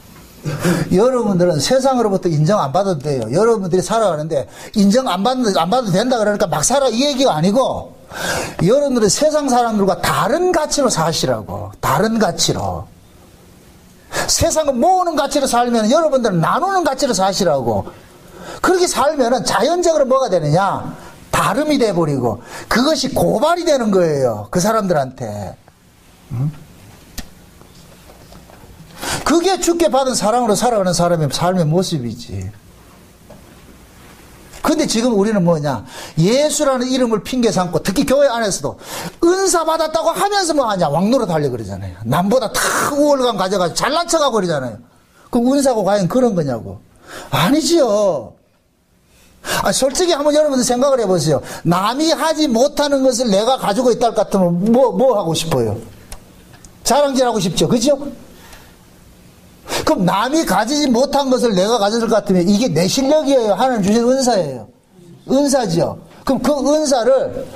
여러분들은 세상으로부터 인정 안 받아도 돼요. 여러분들이 살아가는데 인정 안 받아도 된다 그러니까 막 살아 이 얘기가 아니고, 여러분들은 세상 사람들과 다른 가치로 사시라고. 다른 가치로. 세상은 모으는 가치로 살면 여러분들은 나누는 가치로 사시라고. 그렇게 살면은 자연적으로 뭐가 되느냐? 다름이 돼버리고 그것이 고발이 되는 거예요. 그 사람들한테. 응? 그게 주께 받은 사랑으로 살아가는 사람의 삶의 모습이지. 근데 지금 우리는 뭐냐? 예수라는 이름을 핑계 삼고, 특히 교회 안에서도 은사 받았다고 하면서 뭐 하냐? 왕노릇 하려고 그러잖아요. 남보다 다 우월감 가져가지고 잘난 척하고 그러잖아요. 그럼 은사가 과연 그런 거냐고. 아니지요. 솔직히 한번 여러분들 생각을 해보세요. 남이 하지 못하는 것을 내가 가지고 있다 할 것 같으면 뭐 하고 싶어요? 자랑질하고 싶죠. 그죠? 그럼 남이 가지지 못한 것을 내가 가졌을 것 같으면 이게 내 실력이에요? 하나님 주신 은사예요? 은사죠. 그럼 그 은사를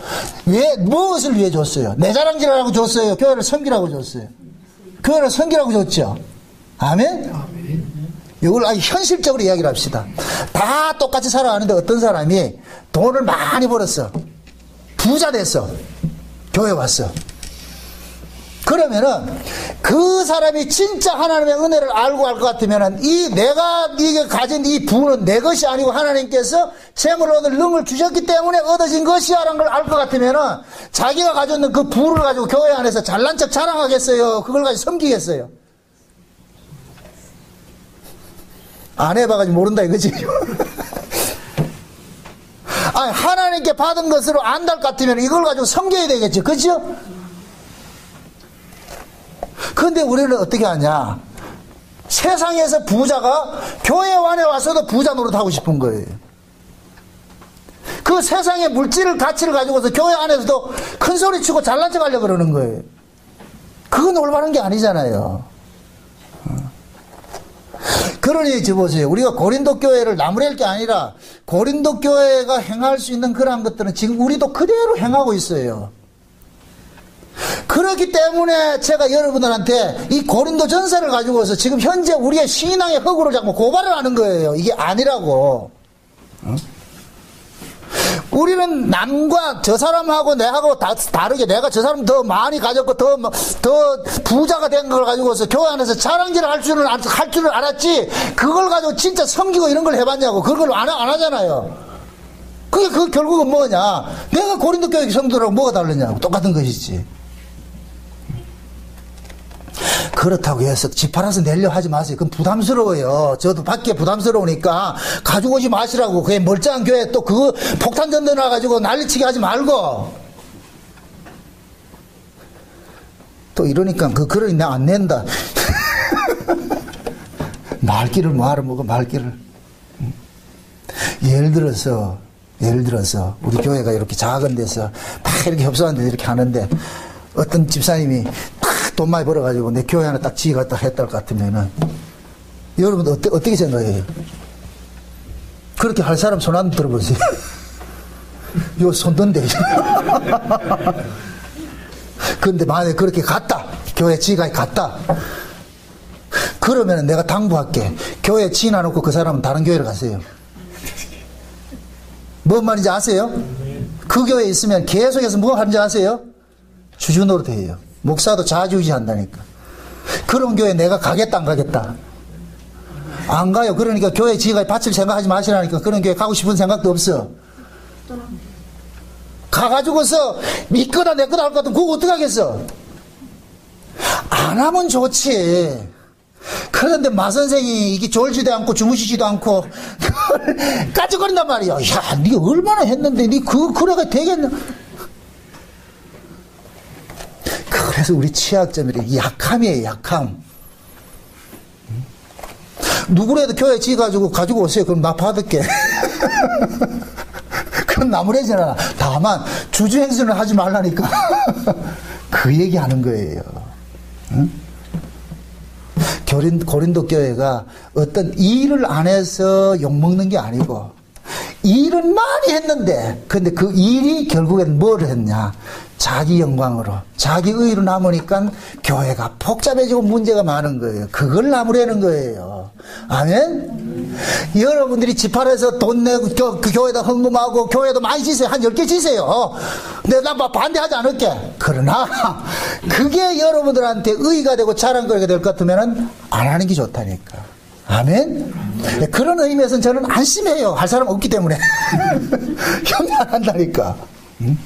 무엇을 위해 줬어요? 내 자랑질하라고 줬어요? 교회를 섬기라고 줬어요? 교회를 섬기라고 줬죠? 아멘? 이걸 아주 현실적으로 이야기를 합시다. 다 똑같이 살아가는데 어떤 사람이 돈을 많이 벌었어. 부자 됐어. 교회 왔어. 그러면은 그 사람이 진짜 하나님의 은혜를 알고 할 것 같으면은 내가 이게 가진 이 부는 내 것이 아니고 하나님께서 재물을 얻을 능을 주셨기 때문에 얻어진 것이야라는 걸 알 것 같으면은 자기가 가졌는 그 부를 가지고 교회 안에서 잘난 척 자랑하겠어요? 그걸 가지고 섬기겠어요? 안 해봐가지고 모른다 이거지. 아니, 하나님께 받은 것으로 안달 같으면 이걸 가지고 섬겨야 되겠죠. 그죠? 그런데 우리는 어떻게 하냐? 세상에서 부자가 교회 안에 와서도 부자 노릇하고 싶은 거예요. 그 세상의 물질 가치를 가지고서 교회 안에서도 큰 소리 치고 잘난 척 하려고 그러는 거예요. 그건 올바른 게 아니잖아요. 그러니 이제 보세요. 우리가 고린도 교회를 나무랄 게 아니라 고린도 교회가 행할 수 있는 그러한 것들은 지금 우리도 그대로 행하고 있어요. 그렇기 때문에 제가 여러분들한테 이 고린도 전서를 가지고서 지금 현재 우리의 신앙의 허구를 자꾸 고발을 하는 거예요. 이게 아니라고. 응? 우리는 남과 저 사람하고 내하고 다르게 내가 저 사람 더 많이 가졌고 더 부자가 된 걸 가지고서 교회 안에서 자랑질을 할 줄을 알았지, 그걸 가지고 진짜 섬기고 이런 걸 해봤냐고. 그걸 안 하잖아요. 그 결국은 뭐냐? 내가 고린도 교회 성도들하고 뭐가 다르냐고. 똑같은 것이지. 그렇다고 해서 집 팔아서 내려 하지 마세요. 그건 부담스러워요. 저도 밖에 부담스러우니까 가지고 오지 마시라고. 그게 멀쩡한 교회 또 그거 폭탄 전대 놔가지고 난리치게 하지 말고. 또 이러니까 그러니 내가 안 낸다. 말귀를 뭐하러 먹어, 말귀를. 예를 들어서 우리 교회가 이렇게 작은 데서 막 이렇게 협소한 데서 이렇게 하는데 어떤 집사님이 돈 많이 벌어가지고 내 교회 하나 딱 지어가 딱 했다 것 같으면은 여러분들 어떻게 생각해요? 그렇게 할 사람 손 한번 들어보세요. 요 손 던데. 근데 만약에 그렇게 갔다, 교회 지가 갔다, 그러면은 내가 당부할게. 교회 지나놓고 그 사람은 다른 교회를 가세요. 뭔 말인지 아세요? 그 교회에 있으면 계속해서 뭐 하는지 아세요? 주주 노릇해요. 목사도 자주지 한다니까. 그런 교회 내가 가겠다 안 가겠다? 안 가요. 그러니까 교회 지가 바칠 생각하지 마시라니까. 그런 교회 가고 싶은 생각도 없어. 가가지고서 믿거나 내 거다 할 것 같으면 그거 어떡하겠어? 안 하면 좋지. 그런데 마선생이 이게 졸지도 않고 주무시지도 않고 까짓거린단 말이야. 야, 니 얼마나 했는데 니 그래가 되겠나? 그래서 우리 취약점이 약함이에요, 약함. 누구라도 교회 지어가지고 가지고 오세요. 그럼 나 받을게. 그럼 나무래지는 않아. 다만 주주행선을 하지 말라니까. 그 얘기하는 거예요. 응? 고린도 교회가 어떤 일을 안 해서 욕먹는 게 아니고 일은 많이 했는데 근데 그 일이 결국엔 뭘 했냐, 자기 영광으로 자기 의로 남으니까 교회가 복잡해지고 문제가 많은 거예요. 그걸 나무라는 거예요. 아멘. 여러분들이 지팔에서 돈 내고 그 교회에다 헌금하고 교회도 많이 지세요. 한 10개 지세요. 내가 반대하지 않을게. 그러나 그게 여러분들한테 의의가 되고 자랑거리가 될 것 같으면 안 하는 게 좋다니까. 아멘. 그런 의미에서는 저는 안심해요. 할 사람 없기 때문에. 협력 안 한다니까. 응?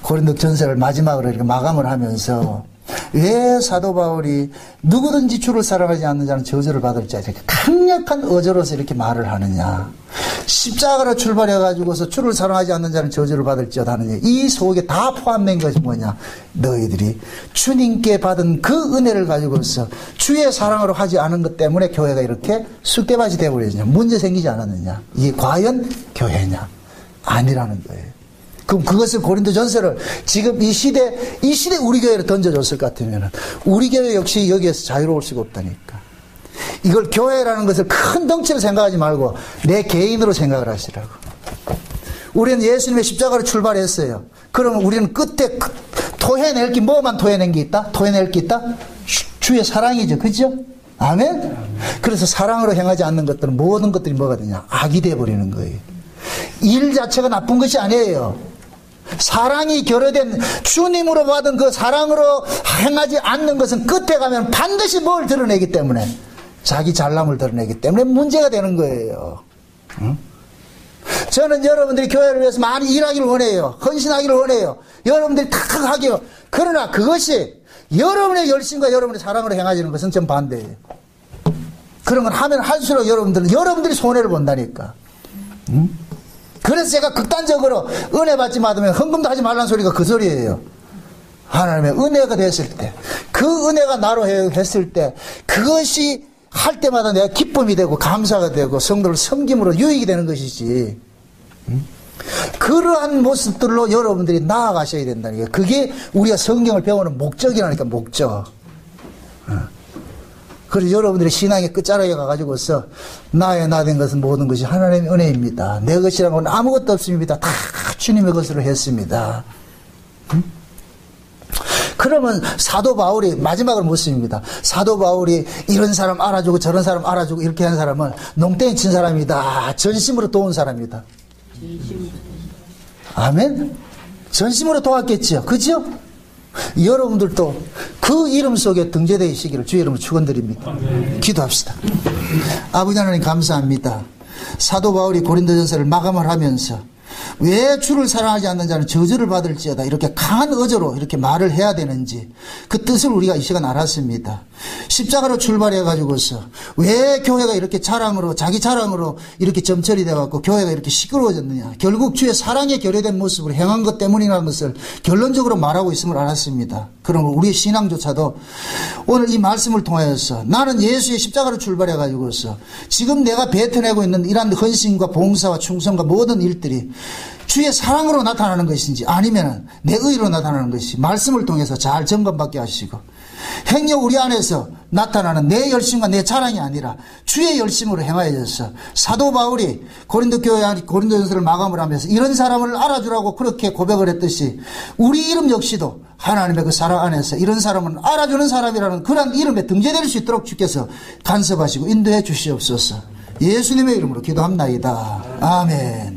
고린도 전서를 마지막으로 이렇게 마감을 하면서 왜 사도 바울이 누구든지 주를 사랑하지 않는 자는 저주를 받을 자, 이렇게 강력한 어조로서 이렇게 말을 하느냐. 십자가로 출발해가지고서 주를 사랑하지 않는 자는 저주를 받을지어다 하느냐. 이 속에 다 포함된 것이 뭐냐. 너희들이 주님께 받은 그 은혜를 가지고서 주의 사랑으로 하지 않은 것 때문에 교회가 이렇게 쑥대밭이 되어버리느냐. 문제 생기지 않았느냐. 이게 과연 교회냐. 아니라는 거예요. 그럼 그것을 고린도 전서를 지금 이 시대 우리 교회로 던져줬을 것 같으면 우리 교회 역시 여기에서 자유로울 수가 없다니까. 이걸 교회라는 것을 큰 덩치로 생각하지 말고 내 개인으로 생각을 하시라고. 우리는 예수님의 십자가로 출발했어요. 그러면 우리는 끝에 토해낼 게 뭐만 토해낸 게 있다? 토해낼 게 있다? 주의 사랑이죠. 그죠? 아멘? 그래서 사랑으로 행하지 않는 것들은 모든 것들이 뭐가 되냐? 악이 되어버리는 거예요. 일 자체가 나쁜 것이 아니에요. 사랑이 결여된 주님으로 받은 그 사랑으로 행하지 않는 것은 끝에 가면 반드시 뭘 드러내기 때문에, 자기 잘남을 드러내기 때문에 문제가 되는 거예요. 응? 저는 여러분들이 교회를 위해서 많이 일하기를 원해요. 헌신하기를 원해요. 여러분들이 탁탁 하기요. 그러나 그것이 여러분의 열심과 여러분의 사랑으로 행하지는 것은 전 반대예요. 그런 걸 하면 할수록 여러분들이 손해를 본다니까. 응? 그래서 제가 극단적으로 은혜 받지 않으면 헌금도 하지 말라는 소리가 그 소리예요. 하나님의 은혜가 됐을 때, 그 은혜가 나로 했을 때, 그것이 할 때마다 내가 기쁨이 되고 감사가 되고 성도를 섬김으로 유익이 되는 것이지. 그러한 모습들로 여러분들이 나아가셔야 된다는 게, 그게 우리가 성경을 배우는 목적이라니까. 목적. 그래서 여러분들의 신앙의 끝자락에 가가지고서 나의 나 된 것은 모든 것이 하나님의 은혜입니다. 내 것이라고는 아무것도 없습니다. 다 주님의 것으로 했습니다. 그러면 사도 바울이 마지막으로 묻습니다. 사도 바울이 이런 사람 알아주고 저런 사람 알아주고 이렇게 한 사람은 농땡이 친 사람이다. 전심으로 도운 사람이다. 아멘? 전심으로 도왔겠죠. 그죠? 여러분들도 그 이름 속에 등재되시기를 주의 이름으로 축원드립니다. 기도합시다. 아버지 하나님 감사합니다. 사도 바울이 고린도전서를 마감을 하면서 왜 주를 사랑하지 않는 자는 저주를 받을지어다 이렇게 강한 어조로 이렇게 말을 해야 되는지 그 뜻을 우리가 이 시간 알았습니다. 십자가로 출발해 가지고서 왜 교회가 이렇게 자랑으로 자기 자랑으로 이렇게 점철이 돼 갖고 교회가 이렇게 시끄러워졌느냐, 결국 주의 사랑에 결여된 모습으로 행한 것 때문이라는 것을 결론적으로 말하고 있음을 알았습니다. 그러면 우리의 신앙조차도 오늘 이 말씀을 통하여서 나는 예수의 십자가로 출발해 가지고서 지금 내가 뱉어내고 있는 이러한 헌신과 봉사와 충성과 모든 일들이 주의 사랑으로 나타나는 것인지 아니면 내 의로 나타나는 것인지 말씀을 통해서 잘 점검받게 하시고, 행여 우리 안에서 나타나는 내 열심과 내 자랑이 아니라 주의 열심으로 행하여져서 사도 바울이 고린도 교회 고린도전서를 마감을 하면서 이런 사람을 알아주라고 그렇게 고백을 했듯이 우리 이름 역시도 하나님의 그 사랑 안에서 이런 사람은 알아주는 사람이라는 그런 이름에 등재될 수 있도록 주께서 간섭하시고 인도해 주시옵소서. 예수님의 이름으로 기도합나이다. 아멘.